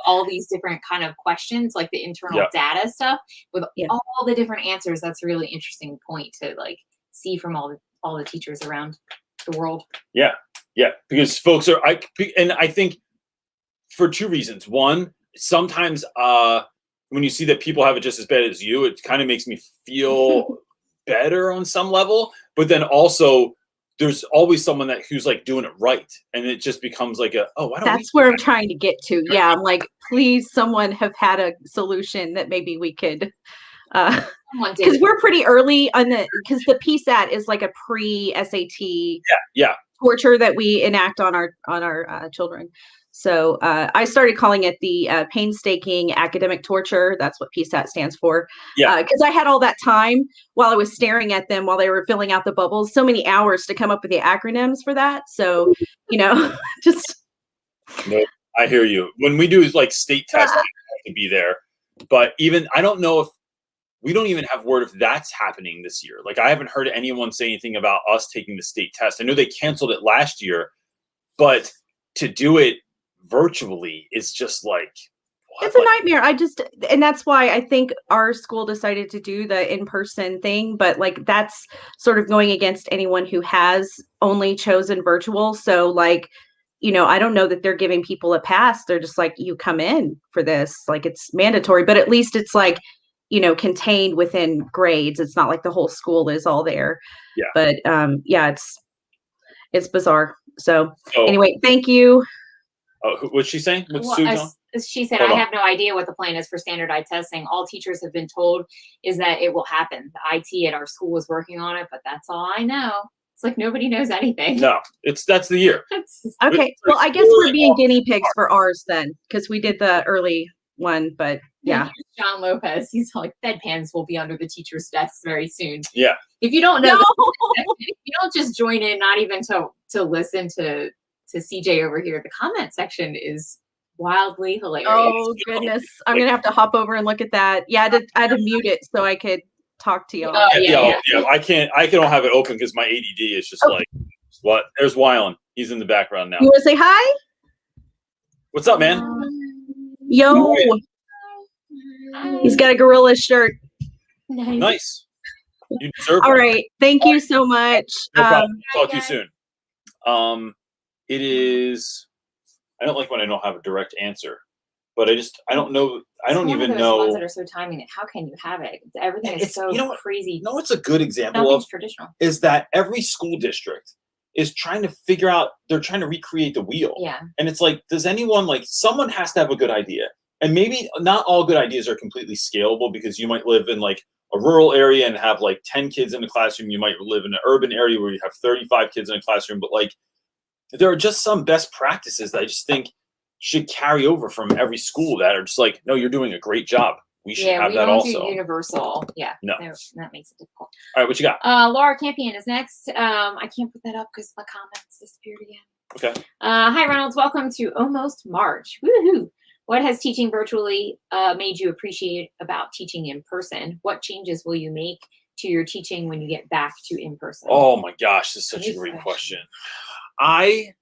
all these different kind of questions, like the internal data stuff with all the different answers. That's a really interesting point to like see from all the teachers around the world. Yeah, because folks are and I think for two reasons. One, sometimes when you see that people have it just as bad as you, it kind of makes me feel better on some level. But then also there's always someone who's like doing it right, and it just becomes like that's where I'm trying to get to. Yeah, I'm like, please, someone have had a solution that maybe we could. Because we're pretty early on because the PSAT is like a pre-SAT torture that we enact on our children. So I started calling it the painstaking academic torture. That's what PSAT stands for. Because I had all that time while I was staring at them while they were filling out the bubbles, so many hours to come up with the acronyms for that. So, just. No, I hear you. When we do like state testing, I have to be there. But even, I don't know if, we don't even have word if that's happening this year. Like I haven't heard anyone say anything about us taking the state test. I know they canceled it last year, but to do it virtually is just like, it's a nightmare. And that's why I think our school decided to do the in-person thing, but like that's sort of going against anyone who has only chosen virtual. So like, I don't know that they're giving people a pass. They're just like, you come in for this, like it's mandatory, but at least it's like, contained within grades. It's not like the whole school is all there. But it's bizarre. So anyway, thank you. What's she saying? What's Sue doing? She said, Hold I on. have no idea what the plan is for standardized testing. All teachers have been told is that it will happen. The IT at our school is working on it, but that's all I know. It's like nobody knows anything. No, that's the year. Okay. Well, I guess we're being guinea pigs for ours then, because we did the early one, but yeah. Here's John Lopez. He's like, bedpans will be under the teacher's desks very soon. Yeah. If you don't know, No. if you don't just join in, not even to listen to CJ over here, the comment section is wildly hilarious. Oh goodness. I'm gonna have to hop over and look at that. Yeah, I had to mute it so I could talk to y'all. Oh, yeah. I can't have it open because my ADD is just like, what? There's Wylan. He's in the background now. You wanna say hi? What's up, man? Yo. He's got a gorilla shirt. Nice. You deserve All one. right. Thank you so much. No problem. Talk to you soon. It is. I don't like when I don't have a direct answer, but I don't know. I don't even know. Ones that are so timing. How can you have it? Everything is so crazy. No, it's a good example Nothing's of traditional. is that every school district is trying to figure out. They're trying to recreate the wheel. Yeah. And it's like, does anyone someone has to have a good idea, and maybe not all good ideas are completely scalable because you might live in like a rural area and have like 10 kids in the classroom. You might live in an urban area where you have 35 kids in a classroom, but like there are just some best practices that I just think should carry over from every school that are just like, no, you're doing a great job. We should have that also. Do universal. Yeah. No. That makes it difficult. All right, what you got? Laura Campion is next. I can't put that up because my comments disappeared again. Okay. Hi, Reynolds. Welcome to Almost March. Woohoo! What has teaching virtually made you appreciate about teaching in person? What changes will you make to your teaching when you get back to in person? Oh my gosh, this is such a great question. I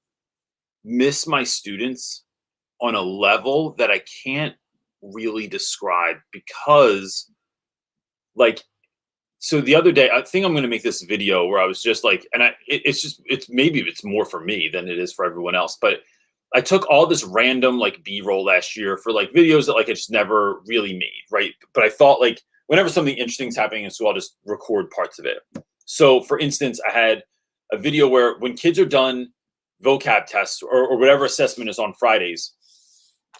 miss my students on a level that I can't really describe because so the other day, I think I'm going to make this video where I was just like, and maybe it's more for me than it is for everyone else, but I took all this random B-roll last year for videos that I just never really made, right? But I thought whenever something interesting is happening in school, I'll just record parts of it. So for instance, I had a video where when kids are done vocab tests or whatever assessment is on Fridays,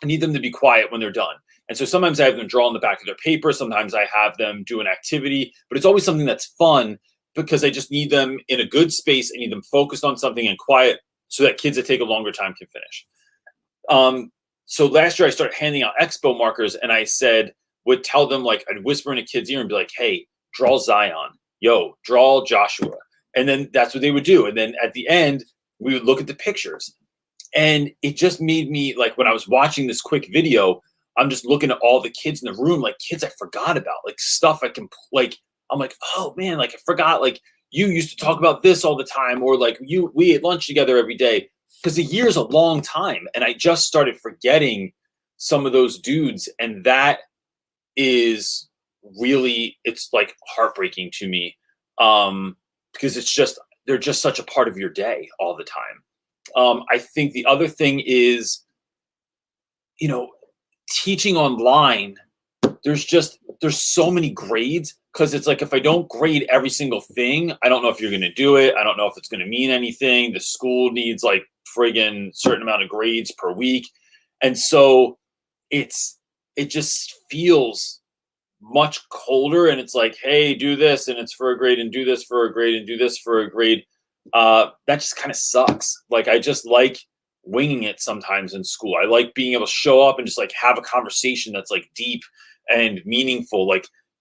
I need them to be quiet when they're done. And so sometimes I have them draw on the back of their paper. Sometimes I have them do an activity, but it's always something that's fun because I just need them in a good space. I need them focused on something and quiet so that kids that take a longer time can finish. So last year I started handing out expo markers and I would tell them I'd whisper in a kid's ear and be like, hey, draw Zion. Yo, draw Joshua. And then that's what they would do. And then at the end, we would look at the pictures. And it just made me when I was watching this quick video, I'm just looking at all the kids in the room, kids I forgot about, stuff I can I'm like, oh man, I forgot, you used to talk about this all the time, or we ate lunch together every day, because a year is a long time. And I just started forgetting some of those dudes. And that is really, it's heartbreaking to me. Because they're just such a part of your day all the time. I think the other thing is, teaching online, there's so many grades, because it's if I don't grade every single thing, I don't know if you're going to do it. I don't know if it's going to mean anything. The school needs friggin' certain amount of grades per week. And so it just feels much colder, and it's hey, do this and it's for a grade, and do this for a grade, and do this for a grade. That just kind of sucks. I just winging it sometimes in school. I like being able to show up and just have a conversation that's deep and meaningful.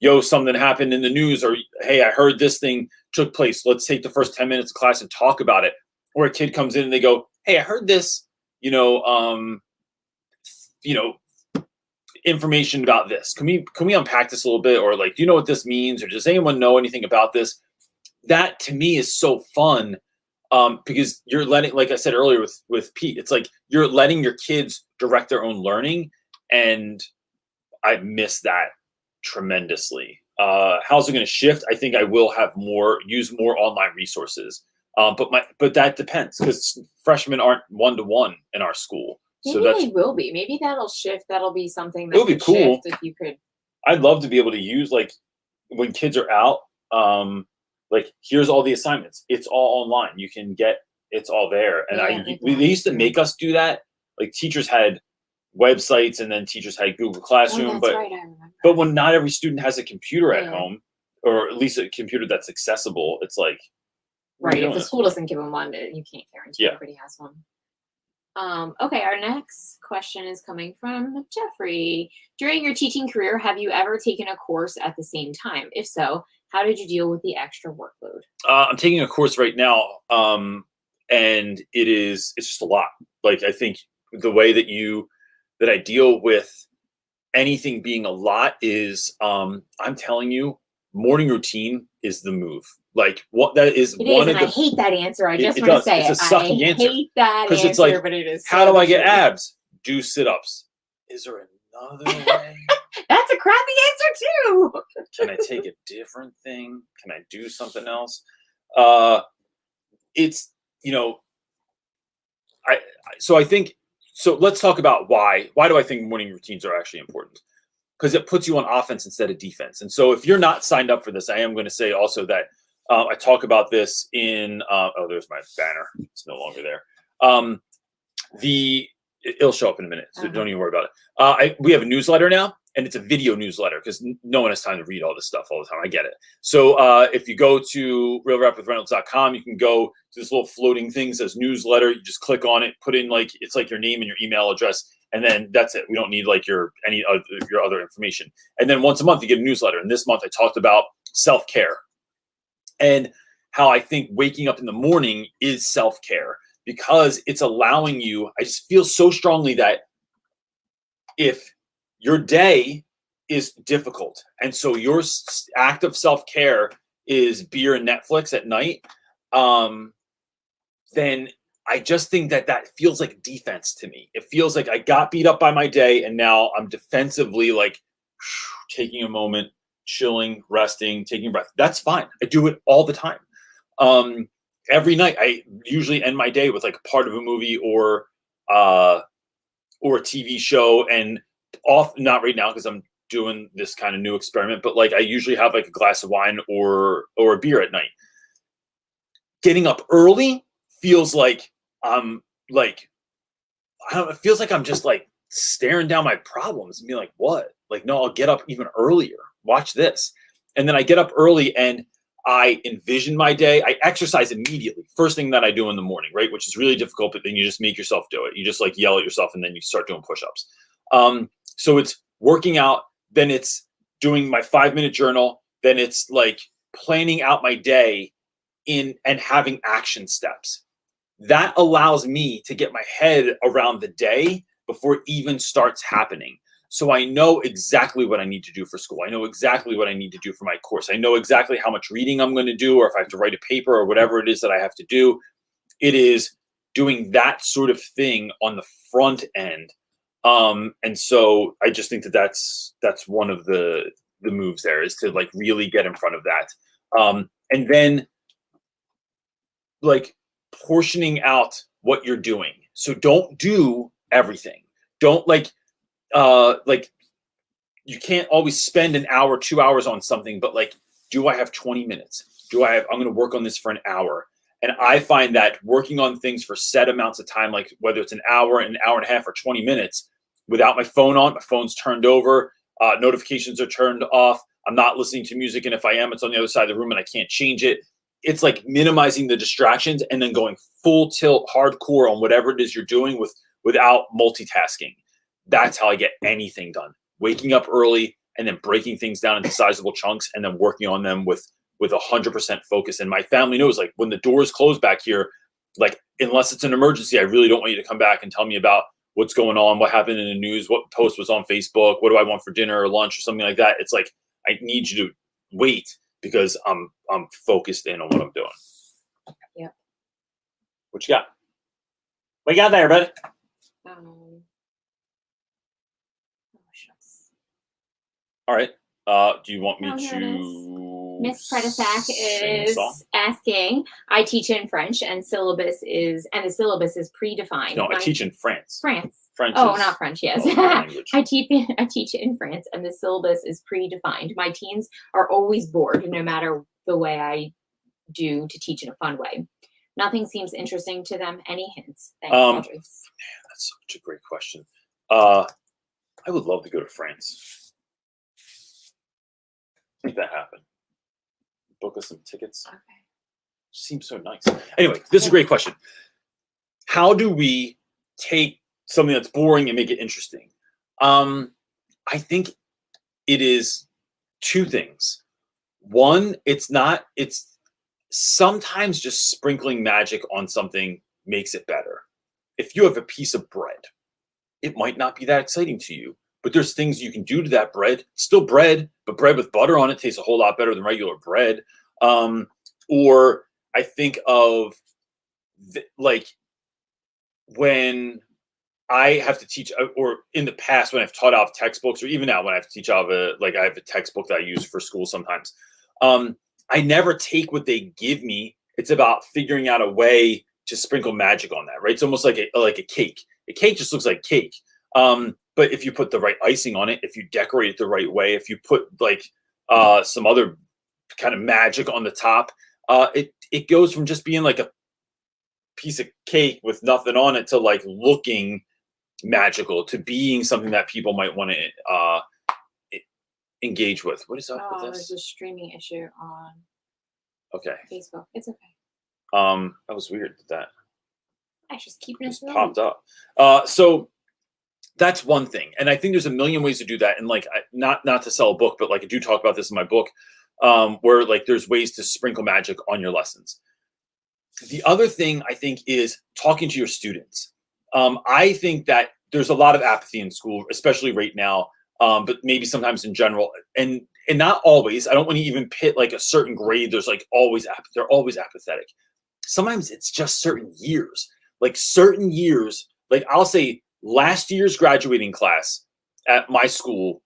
Yo, something happened in the news, or hey, I heard this thing took place. Let's take the first 10 minutes of class and talk about it. Or a kid comes in and they go, hey, I heard this, information about this. Can we unpack this a little bit? Or do you know what this means? Or does anyone know anything about this? That to me is so fun. Because you're letting, like I said earlier with Pete, it's you're letting your kids direct their own learning. And I miss that tremendously. How's it going to shift? I think I will use more online resources. But that depends, because freshmen aren't one-to-one in our school. Maybe they will be. Maybe that'll shift. That'll be something that it'll be cool if you could. I'd love to be able to use when kids are out, here's all the assignments. It's all online. You can get, it's all there. And they used to make us do that. Teachers had websites, and then teachers had Google Classroom. Oh, that's but right, I remember. but when not every student has a computer at Yeah. home, or at least a computer that's accessible, it's like, what are Right. you If the doing? school doesn't give them one, you can't guarantee Yeah. everybody has one. Okay, our next question is coming from Jeffrey. During your teaching career, have you ever taken a course at the same time? If so, how did you deal with the extra workload? I'm taking a course right now, and it's just a lot. Like, I think the way that I deal with anything being a lot is, I'm telling you, morning routine is the move. Like, what that is It one is, of and the I hate that answer. I just it want to does. say It's it. a sucky I answer. hate that 'Cause answer, it's like, but it is. how so do I the get truth. abs? Do sit-ups. Is there another way? That's a crappy answer too. Can I take a different thing? Can I do something else? It's, so I think, so let's talk about why do I think morning routines are actually important? Because it puts you on offense instead of defense. And so if you're not signed up for this, I am going to say also that I talk about this in, there's my banner. It's no longer there. It'll show up in a minute, so don't even worry about it. We have a newsletter now, and it's a video newsletter because no one has time to read all this stuff all the time. I get it. So if you go to realrapwithreynolds.com, you can go to this little floating thing that says newsletter. You just click on it, put in it's like your name and your email address, and then that's it. We don't need your other information. And then once a month you get a newsletter. And this month I talked about self-care and how I think waking up in the morning is self-care, because it's allowing you, I just feel so strongly that if your day is difficult, and so your act of self-care is beer and Netflix at night, then I just think that feels like defense to me. It feels like I got beat up by my day, and now I'm defensively taking a moment, chilling, resting, taking a breath. That's fine. I do it all the time. Every night I usually end my day with part of a movie or a TV show, and not right now because I'm doing this kind of new experiment, but I usually have a glass of wine or a beer at night. Getting up early feels like I'm I don't know, it feels like I'm just staring down my problems and being like, what? No, I'll get up even earlier. Watch this. And then I get up early and I envision my day. I exercise immediately. First thing that I do in the morning, right? Which is really difficult, but then you just make yourself do it. You just yell at yourself and then you start doing push-ups. So it's working out, then it's doing my 5-minute journal, then it's planning out my day and having action steps. That allows me to get my head around the day before it even starts happening. So I know exactly what I need to do for school. I know exactly what I need to do for my course. I know exactly how much reading I'm going to do, or if I have to write a paper or whatever it is that I have to do. It is doing that sort of thing on the front end. And so I just think that's one of the moves there, is to really get in front of that. And then portioning out what you're doing. So don't do everything. Don't you can't always spend an hour, 2 hours on something, but do I have 20 minutes? I'm going to work on this for an hour. And I find that working on things for set amounts of time, whether it's an hour and a half or 20 minutes, without my phone on, my phone's turned over, notifications are turned off, I'm not listening to music, and if I am, it's on the other side of the room and I can't change it. It's minimizing the distractions and then going full tilt, hardcore on whatever it is you're doing without multitasking. That's how I get anything done. Waking up early and then breaking things down into sizable chunks and then working on them with 100% focus. And my family knows, when the doors close back here, unless it's an emergency, I really don't want you to come back and tell me about what's going on, what happened in the news, what post was on Facebook, what do I want for dinner or lunch or something like that. It's I need you to wait because I'm focused in on what I'm doing. Yeah. What you got? What you got there, buddy? Oh, shucks. All right. Do you want me here it to? Miss Predisac sing a is song? asking. I teach in French, and the syllabus is predefined. No, I teach in France. France. French. Oh, not French. Yes, language. I teach in France, and the syllabus is predefined. My teens are always bored, no matter the way I do to teach in a fun way. Nothing seems interesting to them. Any hints? Thanks, Audrey. That's such a great question. I would love to go to France. Make that happen. Book us some tickets. Okay. Seems so nice. Anyway, this is a great question. How do we take something that's boring and make it interesting? I think it is two things. One, it's sometimes just sprinkling magic on something makes it better. If you have a piece of bread, it might not be that exciting to you, but there's things you can do to that bread. Still bread, but bread with butter on it tastes a whole lot better than regular bread. Or I think of like when I have to teach, or in the past when I've taught out of textbooks, or even now when I have to teach out of I have a textbook that I use for school sometimes. I never take what they give me. It's about figuring out a way to sprinkle magic on that, right? It's almost like a cake. A cake just looks like cake. But if you put the right icing on it, if you decorate it the right way, if you put some other kind of magic on the top, it goes from just being like a piece of cake with nothing on it to like looking magical, to being something that people might want to engage with. What is up with this? There's a streaming issue on Facebook. It's okay. That was weird that I just keep it just popped up. So that's one thing, and I think there's a million ways to do that. And like, not to sell a book, but like I do talk about this in my book, where like there's ways to sprinkle magic on your lessons. The other thing I think is talking to your students. I think that there's a lot of apathy in school, especially right now, but maybe sometimes in general, and not always. I don't want to even pit like a certain grade. There's like they're always apathetic. Sometimes it's just certain years. Like certain years, like I'll say last year's graduating class at my school,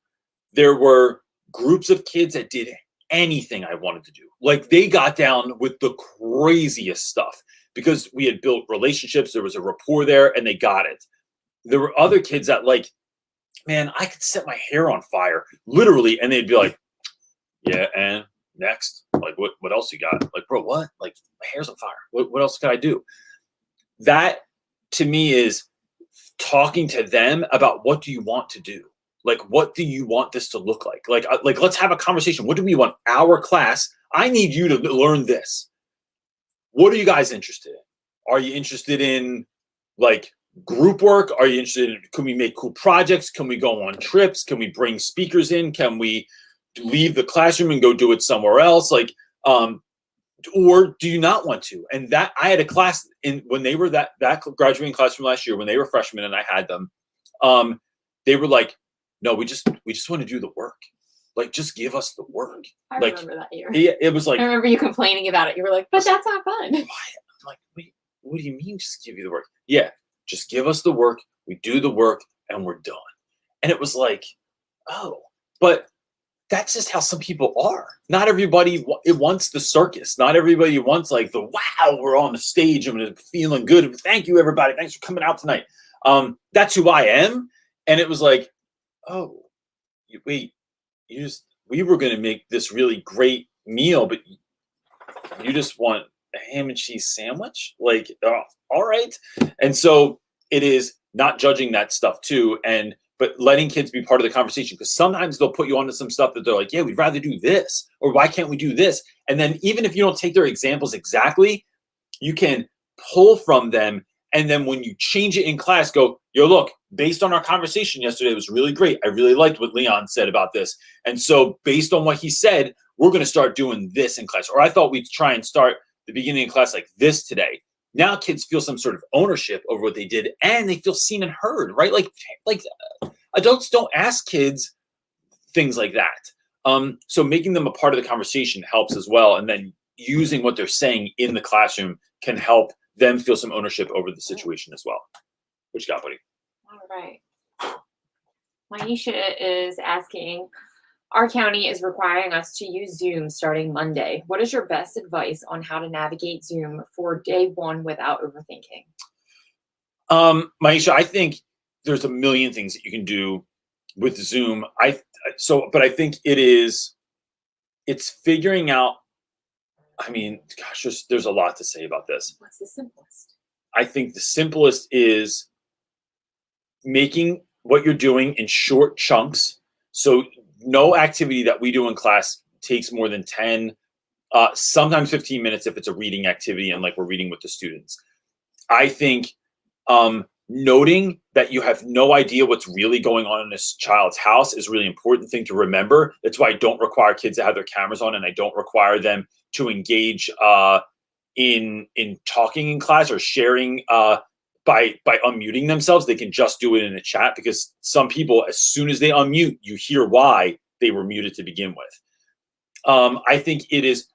there were groups of kids that did anything I wanted to do. Like they got down with the craziest stuff because we had built relationships. There was a rapport there and they got it. There were other kids that like, man, I could set my hair on fire, literally. And they'd be like, yeah, and next, like, what else you got? Like, bro, what? Like, my hair's on fire. What else can I do? That to me is talking to them about what do you want to do? Like, what do you want this to look like? Like, let's have a conversation. What do we want? Our class, I need you to learn this. What are you guys interested in? Are you interested in like group work? Are you interested in, can we make cool projects? Can we go on trips? Can we bring speakers in? Can we leave the classroom and go do it somewhere else? Like, or do you not want to? And that I had a class when they were that graduating class from last year, when they were freshmen and I had them, they were like, no, we just want to do the work. Like, just give us the work. I remember that year. It was like, I remember you complaining about it. You were like, but that's not fun. I'm like, wait, what do you mean just give you the work? Yeah, just give us the work. We do the work and we're done. And it was like, oh, but that's just how some people are. Not everybody wants the circus. Not everybody wants like the, wow, we're on the stage and feeling good. Thank you, everybody. Thanks for coming out tonight. That's who I am. And it was like, oh, wait, we were going to make this really great meal, but you just want a ham and cheese sandwich? Like, all right. And so it is not judging that stuff too. But letting kids be part of the conversation, because sometimes they'll put you onto some stuff that they're like, yeah, we'd rather do this, or why can't we do this? And then even if you don't take their examples exactly, you can pull from them. And then when you change it in class, go, yo, look, based on our conversation yesterday, it was really great. I really liked what Leon said about this. And so based on what he said, we're going to start doing this in class. Or I thought we'd try and start the beginning of class like this today. Now kids feel some sort of ownership over what they did, and they feel seen and heard, right? Like adults don't ask kids things like that. So making them a part of the conversation helps as well. And then using what they're saying in the classroom can help them feel some ownership over the situation as well. What you got, buddy? All right. Maisha is asking, our county is requiring us to use Zoom starting Monday. What is your best advice on how to navigate Zoom for day one without overthinking? Maisha, I think there's a million things that you can do with Zoom. But I think it's figuring out, I mean, gosh, there's a lot to say about this. What's the simplest? I think the simplest is making what you're doing in short chunks. So no activity that we do in class takes more than 10, sometimes 15 minutes if it's a reading activity and like we're reading with the students. I think noting that you have no idea what's really going on in this child's house is a really important thing to remember. That's why I don't require kids to have their cameras on, and I don't require them to engage in talking in class or sharing by unmuting themselves. They can just do it in a chat, because some people, as soon as they unmute, you hear why they were muted to begin with. I think it is,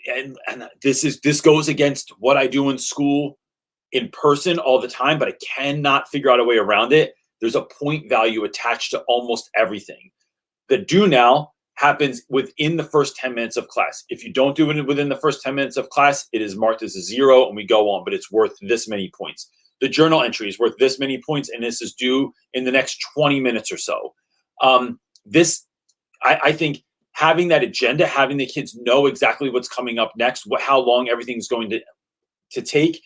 and this goes against what I do in school in person all the time, but I cannot figure out a way around it. There's a point value attached to almost everything. The do now happens within the first 10 minutes of class. If you don't do it within the first 10 minutes of class, it is marked as a 0 and we go on, but it's worth this many points. The journal entry is worth this many points, and this is due in the next 20 minutes or so. I think having that agenda, having the kids know exactly what's coming up next, how long everything's going to take,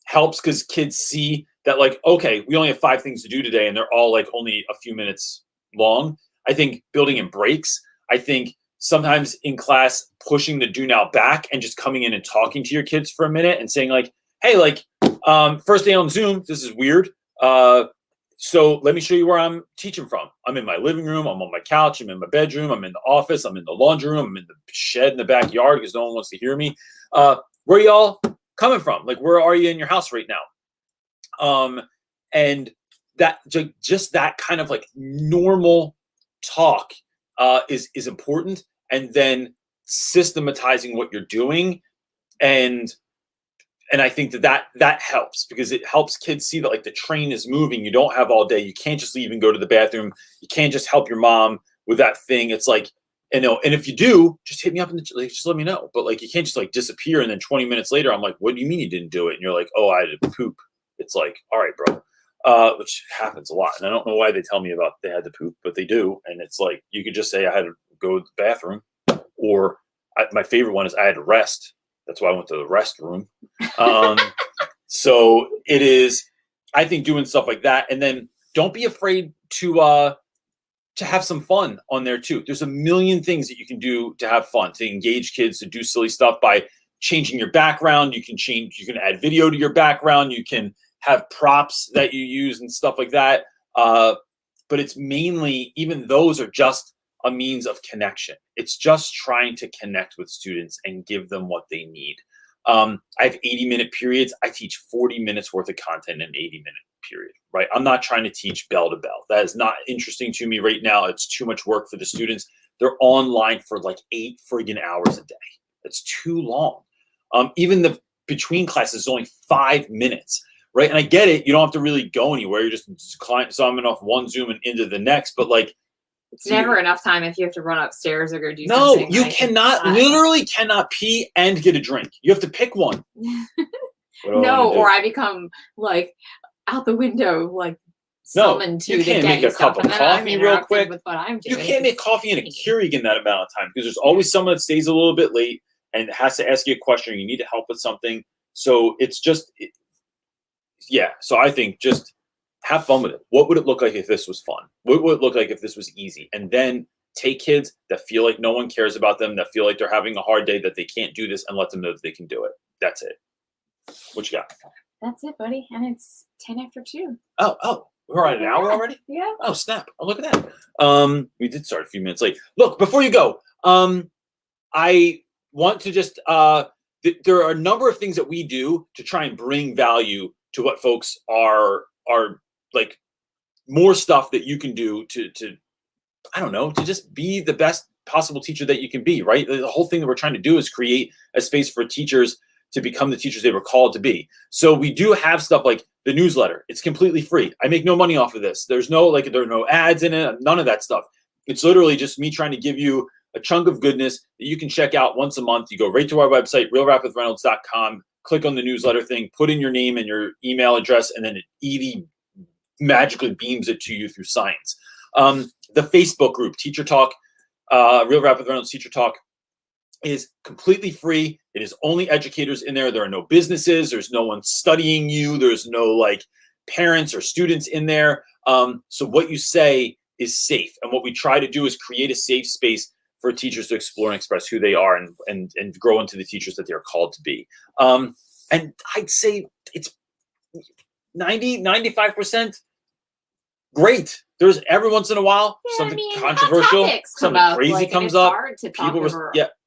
helps, because kids see that, like, okay, we only have 5 things to do today, and they're all like only a few minutes long. I think building in breaks. I think sometimes in class, pushing the do now back and just coming in and talking to your kids for a minute and saying like, hey, like, first day on Zoom, this is weird. So let me show you where I'm teaching from. I'm in my living room. I'm on my couch. I'm in my bedroom. I'm in the office. I'm in the laundry room. I'm in the shed in the backyard because no one wants to hear me. Where y'all coming from? Like, where are you in your house right now? And that just that kind of like normal talk is important. And then systematizing what you're doing. And I think that helps, because it helps kids see that like the train is moving. You don't have all day. You can't just leave and go to the bathroom. You can't just help your mom with that thing. It's like, and if you do, just hit me up and like, just let me know. But like, you can't just like disappear. And then 20 minutes later, I'm like, what do you mean you didn't do it? And you're like, oh, I had to poop. It's like, all right, bro. Which happens a lot. And I don't know why they tell me about they had to poop, but they do. And it's like, you could just say I had to go to the bathroom, or my favorite one is I had to rest. That's why I went to the restroom. So it is, I think, doing stuff like that. And then don't be afraid to have some fun on there too. There's a million things that you can do to have fun, to engage kids, to do silly stuff by changing your background. You can add video to your background. You can have props that you use and stuff like that. But it's mainly, even those are just a means of connection. It's just trying to connect with students and give them what they need. I have 80-minute periods. I teach 40 minutes worth of content in an 80-minute period, right? I'm not trying to teach bell to bell. That is not interesting to me right now. It's too much work for the students. They're online for like 8 friggin' hours a day. That's too long. Even the between classes is only 5 minutes, right? And I get it. You don't have to really go anywhere. You're just zooming off one Zoom and into the next, but like, it's never enough time if you have to run upstairs or go do No, something. you literally cannot pee and get a drink. You have to pick one. No, or I become like out the window, like summoned to you can't get make a cup of coffee real quick. With what I'm You doing. can't make coffee in a Keurig in that amount of time, because there's always someone that stays a little bit late and has to ask you a question, or you need to help with something. So it's just, yeah. So I think just have fun with it. What would it look like if this was fun? What would it look like if this was easy? And then take kids that feel like no one cares about them, that feel like they're having a hard day, that they can't do this, and let them know that they can do it. That's it. What you got? That's it, buddy. And it's 10 after 2. Oh, we're at an hour already? Yeah. Oh, snap. Oh, look at that. We did start a few minutes late. Look, before you go, I want to just, there are a number of things that we do to try and bring value to what folks are like, more stuff that you can do to I don't know, to just be the best possible teacher that you can be, right? The whole thing that we're trying to do is create a space for teachers to become the teachers they were called to be. So we do have stuff like the newsletter. It's completely free. I make no money off of this. There are no ads in it, none of that stuff. It's literally just me trying to give you a chunk of goodness that you can check out once a month. You go right to our website, realrapwithreynolds.com, click on the newsletter thing, put in your name and your email address, and then it magically beams it to you through science. The Facebook group, Teacher Talk, Real Rap with Reynolds Teacher Talk, is completely free. It is only educators in there. There are no businesses. There's no one studying you. There's no like parents or students in there. So what you say is safe. And what we try to do is create a safe space for teachers to explore and express who they are and grow into the teachers that they're called to be. And I'd say it's 95% great. There's every once in a while something controversial, something crazy comes up.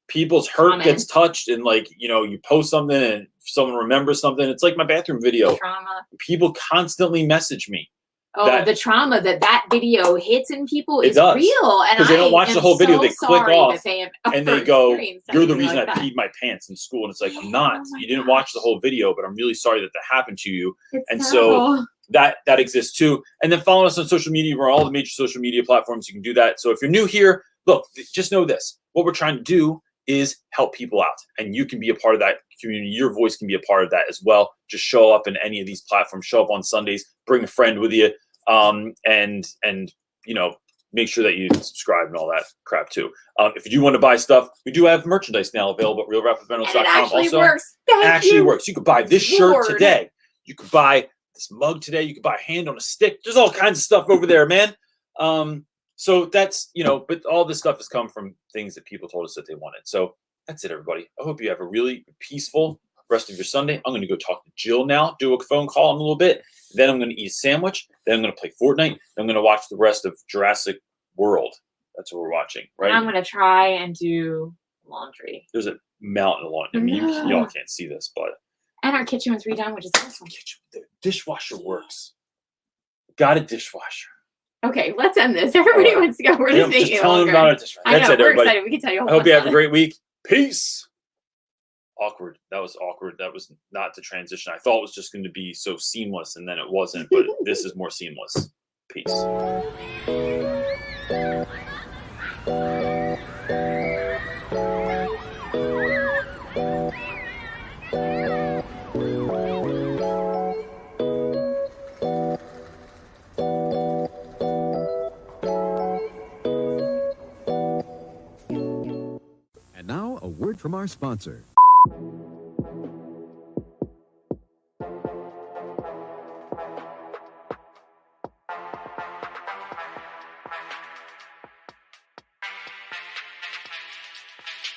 People's hurt gets touched, and like, you know, you post something and someone remembers something. It's like my bathroom video. Trauma. People constantly message me. Oh, the trauma that video hits in people is real. And because they don't watch the whole video. They click off and they go, "You're the reason I peed my pants in school." And it's like, I'm not. You didn't watch the whole video, but I'm really sorry that happened to you. And so that exists too. And then follow us on social media. We're on all the major social media platforms. You can do that. So if you're new here, look, just know this. What we're trying to do is help people out, and you can be a part of that community. Your voice can be a part of that as well. Just show up in any of these platforms. Show up on Sundays. Bring a friend with you, and you know, make sure that you subscribe and all that crap too. If you do want to buy stuff, we do have merchandise now available at realrapwithreynolds.com. Also, works. You could buy this shirt today. You could buy this mug today. You could buy a hand on a stick. There's all kinds of stuff over there, man. So that's, you know, but all this stuff has come from things that people told us that they wanted. So that's it, everybody. I hope you have a really peaceful rest of your Sunday. I'm going to go talk to Jill now, do a phone call in a little bit. Then I'm going to eat a sandwich. Then I'm going to play Fortnite. Then I'm going to watch the rest of Jurassic World. That's what we're watching, right? I'm going to try and do laundry. There's a mountain of laundry. I mean, y'all can't see this, but. And our kitchen was redone, which is awesome. The dishwasher works. Got a dishwasher. Okay, let's end this. Everybody wants to go. We're just making it telling them about it. That's it, we're everybody. excited. We can tell you. I hope you have a great week. Peace. Awkward. That was awkward. That was not the transition. I thought it was just going to be so seamless, and then it wasn't. But this is more seamless. Peace. And now, a word from our sponsor.